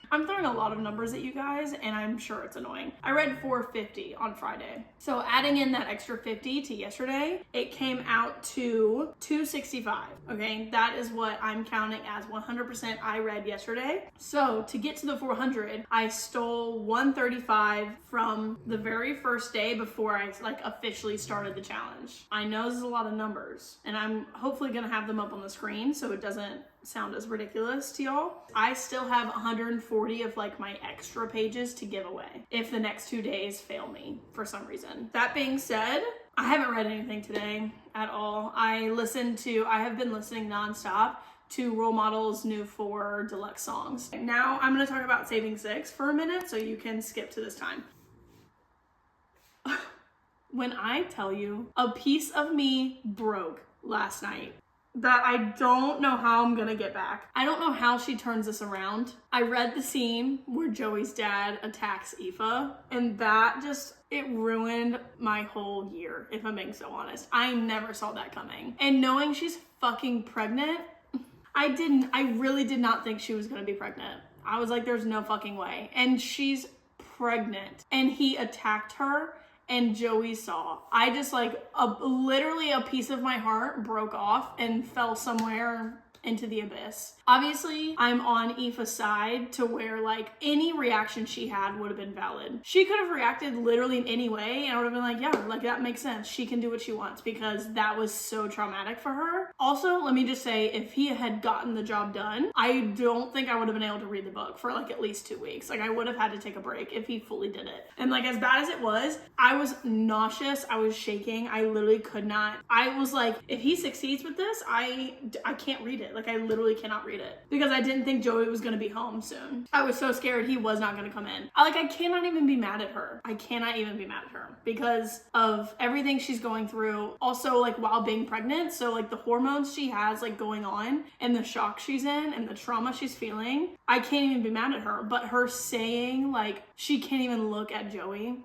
I'm throwing a lot of numbers at you guys, and I'm sure it's annoying. I read 450 on Friday. So adding in that extra 50 to yesterday, it came out to 265. Okay, that is what I'm counting as 100% I read yesterday. So to get to the 400, I stole 135 from the very first day before I like officially started the challenge. I know this is a lot of numbers, and I'm hopefully gonna have them up on the screen so it doesn't sound as ridiculous to y'all. I still have 140 of like my extra pages to give away if the next 2 days fail me for some reason. That being said, I haven't read anything today at all. I have been listening nonstop to Role Model's new 4 deluxe songs. Now I'm gonna talk about Saving 6 for a minute so you can skip to this time. When I tell you a piece of me broke last night, that I don't know how I'm gonna get back. I don't know how she turns this around. I read the scene where Joey's dad attacks Aoife, and that just, it ruined my whole year, if I'm being so honest. I never saw that coming. And knowing she's fucking pregnant, I really did not think she was gonna be pregnant. I was like, there's no fucking way. And she's pregnant, and he attacked her, and Joey saw. I just like, literally a piece of my heart broke off and fell somewhere into the abyss. Obviously, I'm on Aoife's side to where like any reaction she had would have been valid. She could have reacted literally in any way, and I would have been like, yeah, like that makes sense. She can do what she wants because that was so traumatic for her. Also, let me just say, if he had gotten the job done, I don't think I would have been able to read the book for like at least 2 weeks. Like I would have had to take a break if he fully did it. And like as bad as it was, I was nauseous. I was shaking. I literally could not. I was like, if he succeeds with this, I can't read it. Like I literally cannot read it because I didn't think Joey was gonna be home soon. I was so scared he was not gonna come in. I cannot even be mad at her. I cannot even be mad at her because of everything she's going through. Also like while being pregnant, so like the hormones she has like going on and the shock she's in and the trauma she's feeling, I can't even be mad at her. But her saying like she can't even look at Joey,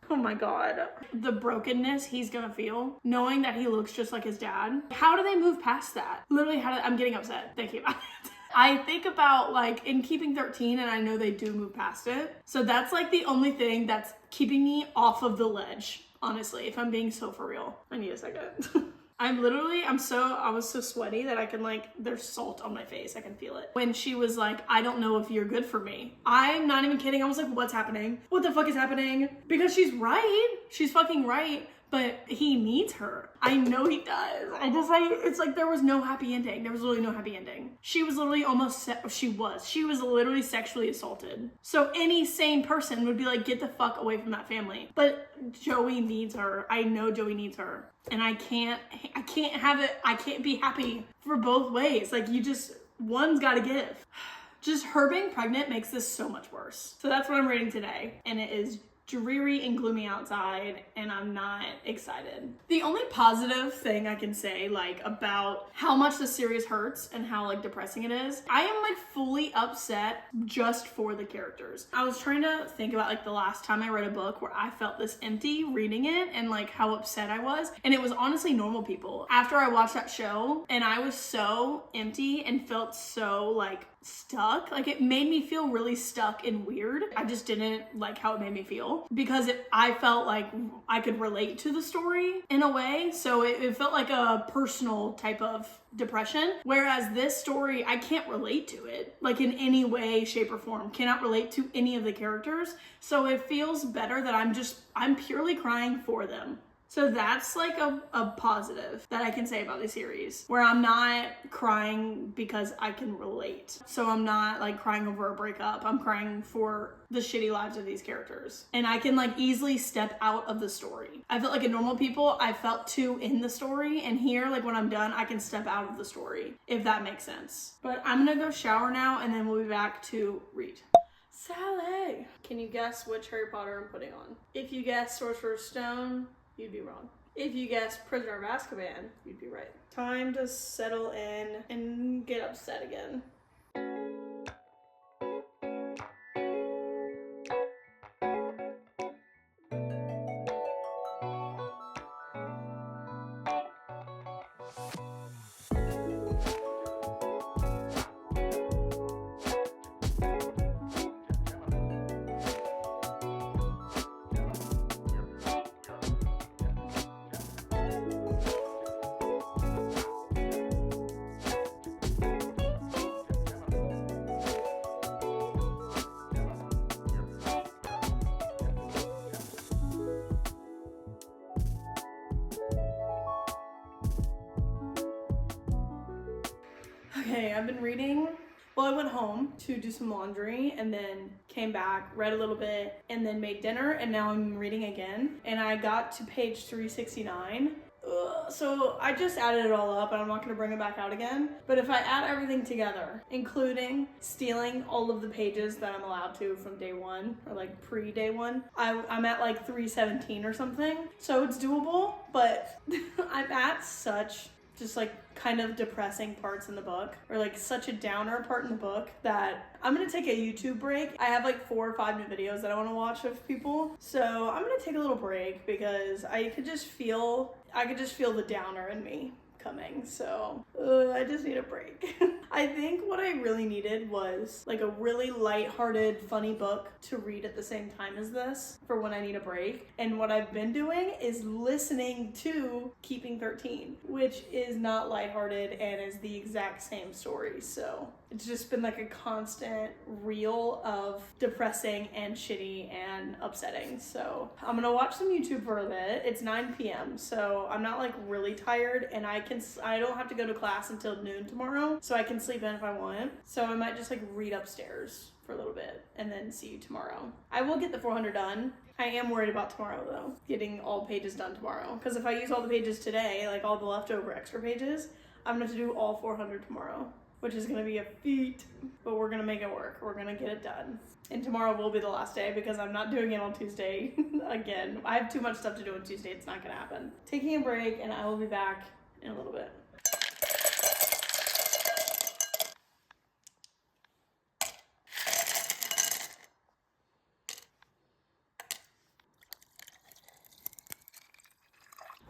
oh my god, the brokenness he's gonna feel knowing that he looks just like his dad. How do they move past that? Literally, I'm getting upset thinking about it. I think about like in Keeping 13, and I know they do move past it. So that's like the only thing that's keeping me off of the ledge, honestly, if I'm being so for real. I need a second. I was so sweaty that I can like, there's salt on my face. I can feel it. When she was like, I don't know if you're good for me. I'm not even kidding. I was like, what's happening? What the fuck is happening? Because she's right. She's fucking right. But he needs her. I know he does. It's like there was no happy ending. There was literally no happy ending. She was literally she was literally sexually assaulted. So any sane person would be like, get the fuck away from that family. But Joey needs her. I know Joey needs her. And I can't have it. I can't be happy for both ways. Like one's gotta give. Just her being pregnant makes this so much worse. So that's what I'm reading today. And it is dreary and gloomy outside, and I'm not excited. The only positive thing I can say like about how much the series hurts and how like depressing it is, I am like fully upset just for the characters. I was trying to think about like the last time I read a book where I felt this empty reading it and like how upset I was, and it was honestly Normal People. After I watched that show, and I was so empty and felt so like stuck. Like it made me feel really stuck and weird. I just didn't like how it made me feel because I felt like I could relate to the story in a way. So it felt like a personal type of depression. Whereas this story, I can't relate to it like in any way, shape or form. Cannot relate to any of the characters. So it feels better that I'm purely crying for them. So that's like a positive that I can say about the series, where I'm not crying because I can relate. So I'm not like crying over a breakup. I'm crying for the shitty lives of these characters. And I can like easily step out of the story. I felt like in Normal People, I felt too in the story. And here, like when I'm done, I can step out of the story, if that makes sense. But I'm gonna go shower now and then we'll be back to read. Sally, can you guess which Harry Potter I'm putting on? If you guess Sorcerer's Stone, you'd be wrong. If you guessed Prisoner of Azkaban, you'd be right. Time to settle in and get upset again. Okay, I've been reading. Well, I went home to do some laundry and then came back, read a little bit, and then made dinner, and now I'm reading again. And I got to page 369. So I just added it all up, and I'm not going to bring it back out again. But if I add everything together, including stealing all of the pages that I'm allowed to from day one, or like pre-day one, I'm at like 317 or something. So it's doable, but I'm at such just like kind of depressing parts in the book, or like such a downer part in the book, that I'm gonna take a YouTube break. I have like 4 or 5 new videos that I want to watch of people, so I'm gonna take a little break because I could just feel the downer in me coming. So I just need a break. I think what I really needed was like a really lighthearted, funny book to read at the same time as this for when I need a break. And what I've been doing is listening to Keeping 13, which is not lighthearted and is the exact same story. So it's just been like a constant reel of depressing and shitty and upsetting. So I'm gonna watch some YouTube for a bit. It's 9 p.m. so I'm not like really tired, and I don't have to go to class until noon tomorrow, so I can sleep in if I want. So I might just like read upstairs for a little bit and then see you tomorrow. I will get the 400 done. I am worried about tomorrow though, getting all pages done tomorrow, because if I use all the pages today, like all the leftover extra pages, I'm gonna have to do all 400 tomorrow, which is gonna be a feat, but we're gonna make it work. We're gonna get it done. And tomorrow will be the last day because I'm not doing it on Tuesday again. I have too much stuff to do on Tuesday. It's not gonna happen. Taking a break, and I will be back in a little bit.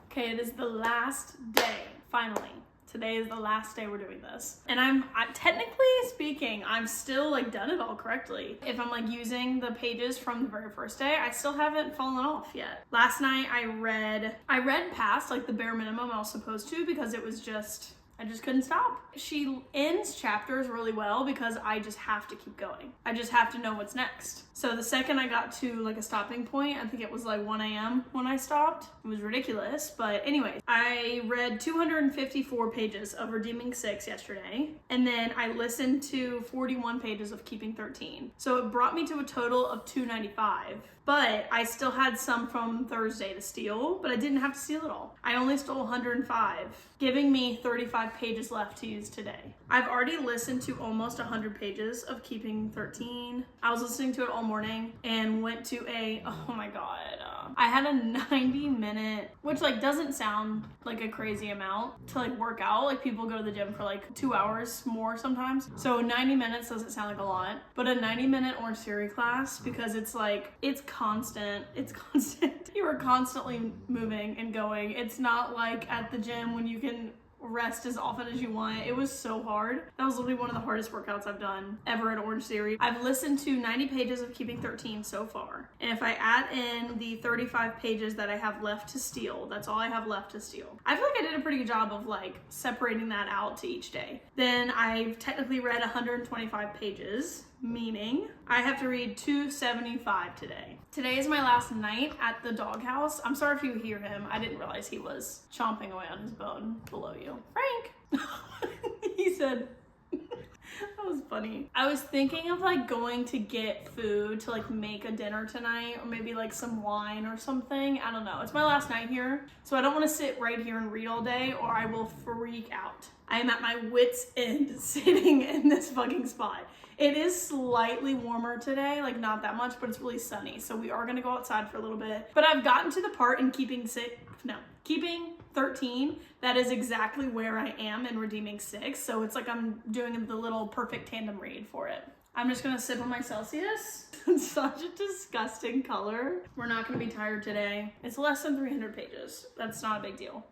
Okay, it is the last day, finally. Today is the last day we're doing this. And I'm technically speaking, I'm still like done it all correctly. If I'm like using the pages from the very first day, I still haven't fallen off yet. Last night I read past like the bare minimum I was supposed to because I just couldn't stop. She ends chapters really well because I just have to keep going. I just have to know what's next. So the second I got to like a stopping point, I think it was like 1 a.m. when I stopped. It was ridiculous. But anyway, I read 254 pages of Redeeming 6 yesterday. And then I listened to 41 pages of Keeping 13. So it brought me to a total of 295. But I still had some from Thursday to steal, but I didn't have to steal it all. I only stole 105, giving me 35 pages left to use today. I've already listened to almost 100 pages of Keeping 13. I was listening to it all morning and went to oh my God. I had a 90-minute, which like doesn't sound like a crazy amount to like work out. Like people go to the gym for like 2 hours more sometimes. So 90 minutes doesn't sound like a lot, but a 90-minute Orange Theory class, because it's like, it's constant. You are constantly moving and going. It's not like at the gym when you can rest as often as you want. It was so hard. That was literally one of the hardest workouts I've done ever at Orange Theory. I've listened to 90 pages of Keeping 13 so far. And if I add in the 35 pages that I have left to steal, that's all I have left to steal. I feel like I did a pretty good job of like separating that out to each day. Then I've technically read 125 pages, meaning I have to read 275 today. Today is my last night at the doghouse. I'm sorry if you hear him. I didn't realize he was chomping away on his bone below you. Frank! He said, that was funny. I was thinking of like going to get food to like make a dinner tonight, or maybe like some wine or something. I don't know. It's my last night here, so I don't want to sit right here and read all day or I will freak out. I am at my wit's end sitting in this fucking spot. It is slightly warmer today, like not that much, but it's really sunny. So we are gonna go outside for a little bit. But I've gotten to the part in Keeping 13, that is exactly where I am in Redeeming 6. So it's like I'm doing the little perfect tandem read for it. I'm just gonna sip on my Celsius. It's such a disgusting color. We're not gonna be tired today. It's less than 300 pages. That's not a big deal.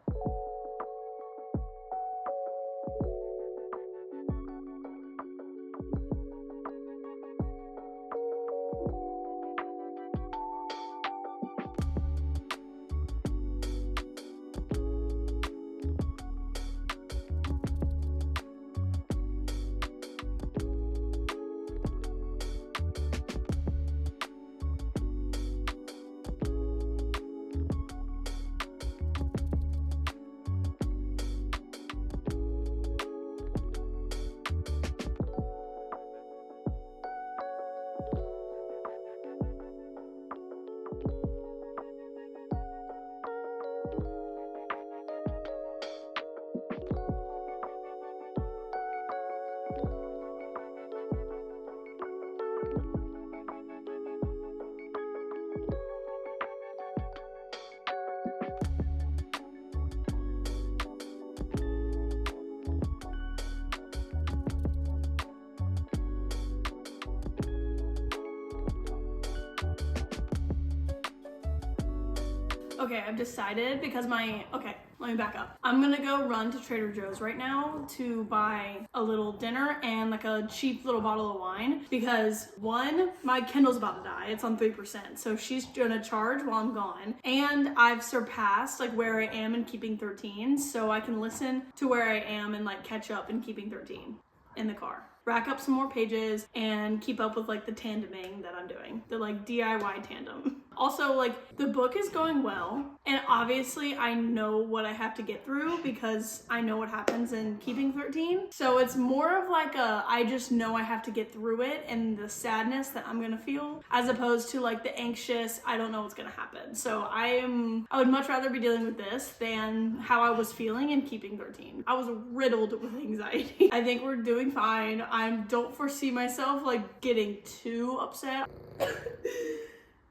Okay, I've decided because okay, let me back up. I'm gonna go run to Trader Joe's right now to buy a little dinner and like a cheap little bottle of wine because one, my Kindle's about to die. It's on 3%. So she's gonna charge while I'm gone. And I've surpassed like where I am in Keeping 13. So I can listen to where I am and like catch up in Keeping 13 in the car. Rack up some more pages and keep up with like the tandeming that I'm doing, the like DIY tandem. Also, like the book is going well, and obviously I know what I have to get through because I know what happens in Keeping 13. So it's more of like I just know I have to get through it and the sadness that I'm gonna feel, as opposed to like the anxious, I don't know what's gonna happen. So I would much rather be dealing with this than how I was feeling in Keeping 13. I was riddled with anxiety. I think we're doing fine. I don't foresee myself like getting too upset.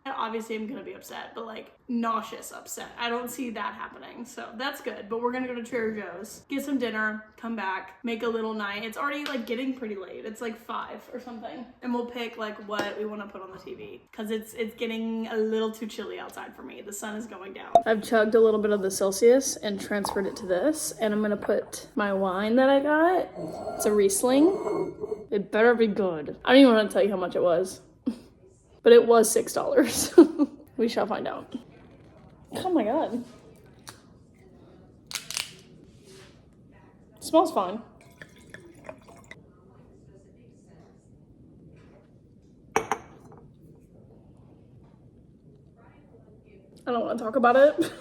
Obviously I'm gonna be upset, but like nauseous upset. I don't see that happening, so that's good. But we're gonna go to Trader Joe's, get some dinner, come back, make a little night. It's already like getting pretty late. It's like 5 or something, and we'll pick like what we want to put on the TV because it's getting a little too chilly outside for me. The sun is going down. I've chugged a little bit of the Celsius and transferred it to this, and I'm gonna put my wine that I got. It's a Riesling. It better be good. I don't even want to tell you how much it was. But it was $6. We shall find out. Oh my god. It smells fine. I don't want to talk about it.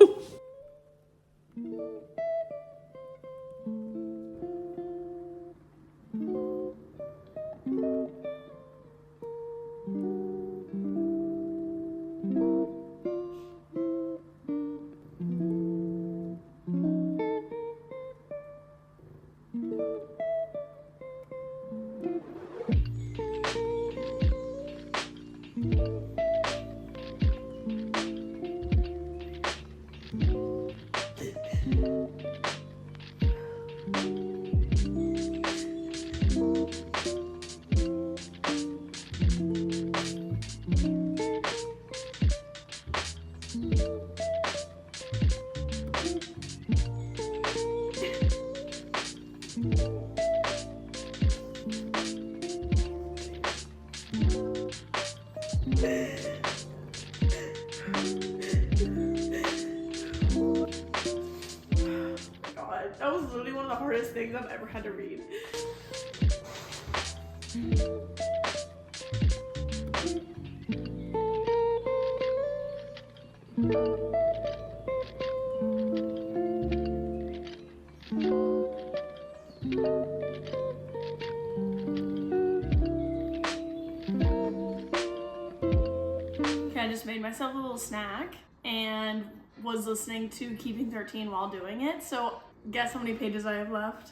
God, that was literally one of the hardest things I've ever had to read. I just made myself a little snack and was listening to Keeping 13 while doing it. So guess how many pages I have left?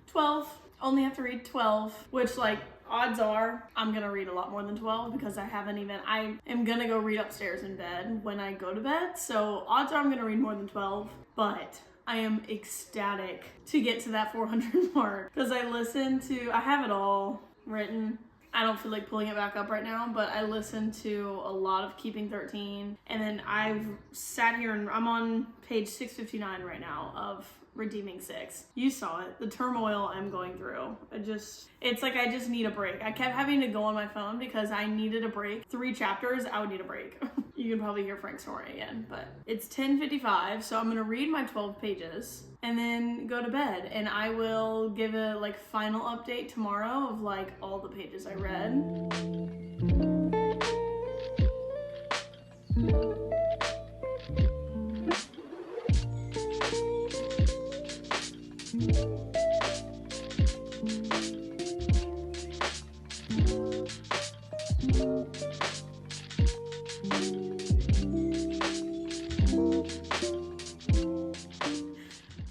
12. Only have to read 12, which like odds are I'm gonna read a lot more than 12 because I am gonna go read upstairs in bed when I go to bed. So odds are I'm gonna read more than 12, but I am ecstatic to get to that 400 mark because I have it all written. I don't feel like pulling it back up right now, but I listened to a lot of Keeping 13, and then I've sat here and I'm on page 659 right now of Redeeming 6. You saw it, the turmoil I'm going through. It's like I just need a break. I kept having to go on my phone because I needed a break. 3 chapters, I would need a break. You can probably hear Frank's snoring again, but it's 10:55, so I'm gonna read my 12 pages and then go to bed, and I will give a like final update tomorrow of like all the pages I read.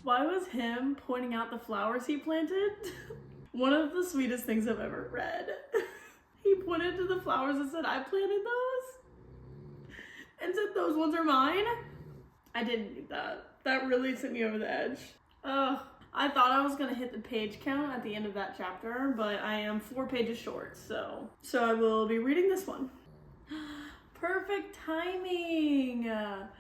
Why was him pointing out the flowers he planted one of the sweetest things I've ever read? He pointed to the flowers and said, I planted those, and said, those ones are mine. I didn't need that. That really sent me over the edge. Ugh. I thought I was gonna hit the page count at the end of that chapter, but I am 4 pages short, so I will be reading this one. Perfect timing!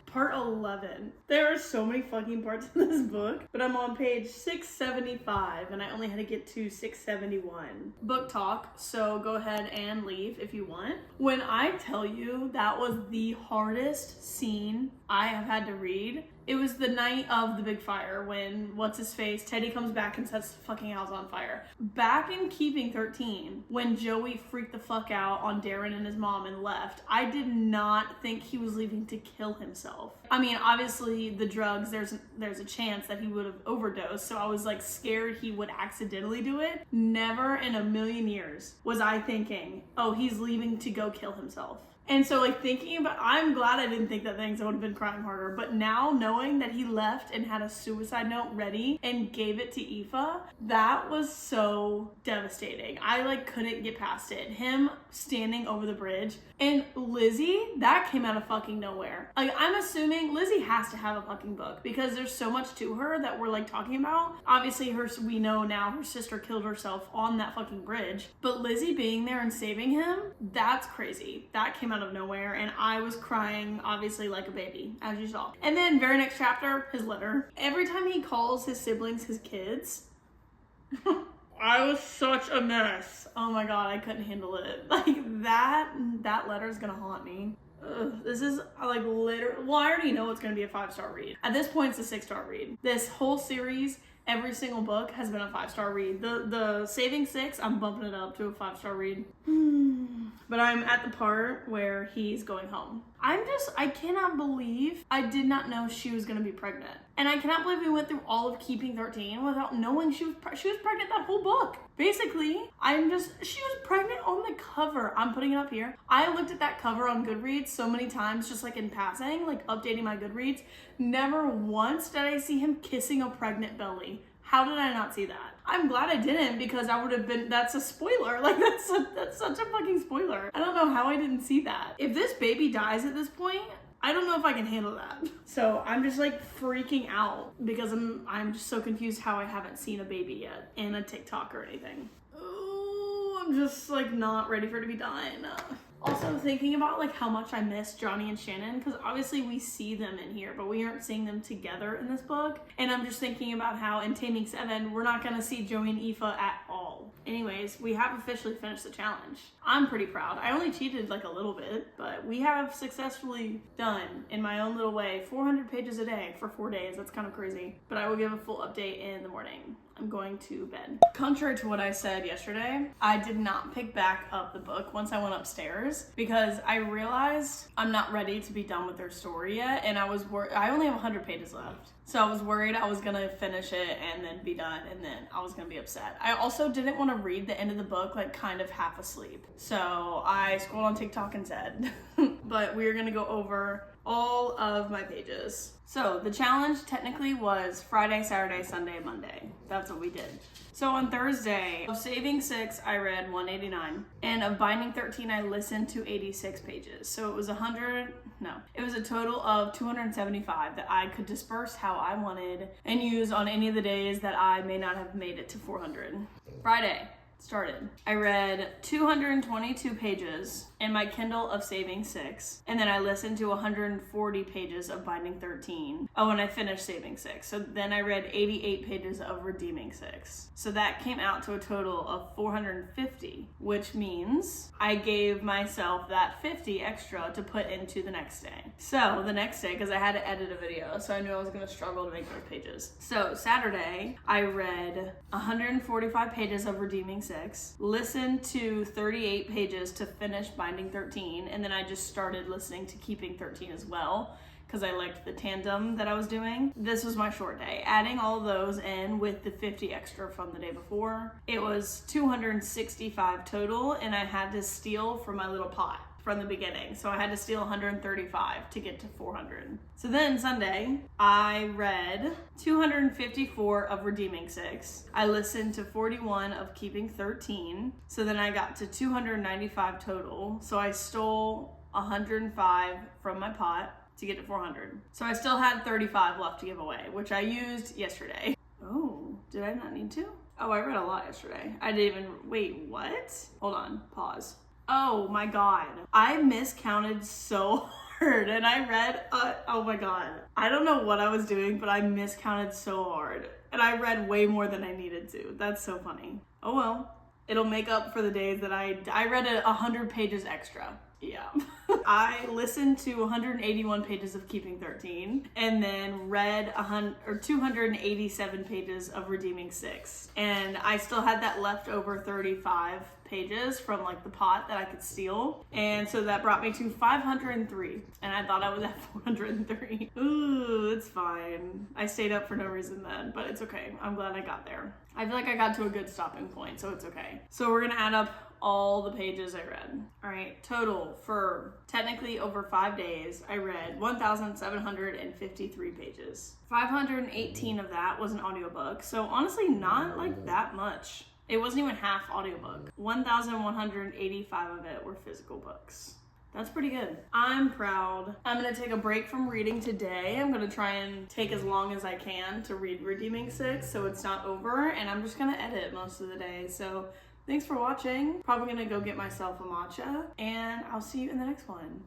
Part 11. There are so many fucking parts in this book, but I'm on page 675 and I only had to get to 671. Book talk, so go ahead and leave if you want. When I tell you that was the hardest scene I have had to read, it was the night of the big fire when, what's-his-face, Teddy comes back and sets the fucking house on fire. Back in Keeping 13, when Joey freaked the fuck out on Darren and his mom and left, I did not think he was leaving to kill himself. I mean, obviously the drugs, there's a chance that he would have overdosed, so I was like scared he would accidentally do it. Never in a million years was I thinking, oh, he's leaving to go kill himself. And so like thinking about, I'm glad I didn't think that things I would have been crying harder, but now knowing that he left and had a suicide note ready and gave it to Aoife, that was so devastating. I like couldn't get past it. Him standing over the bridge, and Lizzie, that came out of fucking nowhere. Like I'm assuming Lizzie has to have a fucking book because there's so much to her that we're like talking about. Obviously we know now her sister killed herself on that fucking bridge, but Lizzie being there and saving him, that's crazy. That came out of nowhere, and I was crying obviously like a baby, as you saw. And then very next chapter, his letter. Every time he calls his siblings his kids, I was such a mess. Oh my god, I couldn't handle it. Like that letter is gonna haunt me. Ugh, this is like literally, well, I already know it's gonna be a 5-star read. At this point, it's a 6-star read. This whole series, every single book has been a 5-star read. The Saving 6, I'm bumping it up to a 5-star read. But I'm at the part where he's going home. I cannot believe I did not know she was gonna be pregnant. And I cannot believe we went through all of Keeping 13 without knowing she was pregnant that whole book. Basically, she was pregnant on the cover. I'm putting it up here. I looked at that cover on Goodreads so many times, just like in passing, like updating my Goodreads. Never once did I see him kissing a pregnant belly. How did I not see that? I'm glad I didn't, because I would have been, that's a spoiler. Like that's such a fucking spoiler. I don't know how I didn't see that. If this baby dies at this point, I don't know if I can handle that. So I'm just like freaking out because I'm just so confused how I haven't seen a baby yet in a TikTok or anything. Oh, I'm just like not ready for it to be done. Also thinking about like how much I miss Johnny and Shannon, because obviously we see them in here, but we aren't seeing them together in this book. And I'm just thinking about how in Taming 7, we're not gonna see Joey and Aoife at all. Anyways, we have officially finished the challenge. I'm pretty proud. I only cheated like a little bit, but we have successfully done, in my own little way, 400 pages a day for 4 days. That's kind of crazy. But I will give a full update in the morning. I'm going to bed. Contrary to what I said yesterday, I did not pick back up the book once I went upstairs because I realized I'm not ready to be done with their story yet, and I was I only have 100 pages left. So I was worried I was gonna finish it and then be done, and then I was gonna be upset. I also didn't want to read the end of the book like kind of half asleep. So I scrolled on TikTok instead. But we're gonna go over all of my pages. So the challenge technically was Friday, Saturday, Sunday, Monday. That's what we did. So on Thursday, of Saving 6, I read 189. And of Binding 13, I listened to 86 pages. So it was it was a total of 275 that I could disperse how I wanted and use on any of the days that I may not have made it to 400. Friday started. I read 222 pages in my Kindle of Saving 6, and then I listened to 140 pages of Binding 13. Oh, and I finished Saving 6. So then I read 88 pages of Redeeming 6. So that came out to a total of 450, which means I gave myself that 50 extra to put into the next day. So the next day, because I had to edit a video, so I knew I was going to struggle to make those pages. So Saturday, I read 145 pages of Redeeming 6, listened to 38 pages to finish Binding 13, and then I just started listening to Keeping 13 as well because I liked the tandem that I was doing. This was my short day. Adding all of those in with the 50 extra from the day before, it was 265 total, and I had to steal from my little pot from the beginning. So I had to steal 135 to get to 400. So then Sunday, I read 254 of Redeeming 6. I listened to 41 of Keeping 13. So then I got to 295 total. So I stole 105 from my pot to get to 400. So I still had 35 left to give away, which I used yesterday. Oh, did I not need to? Oh, I read a lot yesterday. I didn't even, wait, what? Hold on, pause. Oh my god, I miscounted so hard, and I read, oh my god. I don't know what I was doing, but I miscounted so hard, and I read way more than I needed to. That's so funny. Oh well, it'll make up for the days that I read 100 pages extra. Yeah. I listened to 181 pages of Keeping 13 and then read 287 pages of Redeeming 6. And I still had that leftover 35 pages from like the pot that I could steal. And so that brought me to 503. And I thought I was at 403. Ooh, it's fine. I stayed up for no reason then, but it's okay. I'm glad I got there. I feel like I got to a good stopping point, so it's okay. So we're gonna add up all the pages I read. All right, total for technically over 5 days, I read 1,753 pages. 518 of that was an audiobook, so honestly not like that much. It wasn't even half audiobook. 1,185 of it were physical books. That's pretty good. I'm proud. I'm gonna take a break from reading today. I'm gonna try and take as long as I can to read Redeeming 6 so it's not over, and I'm just gonna edit most of the day. So thanks for watching. Probably gonna go get myself a matcha, and I'll see you in the next one.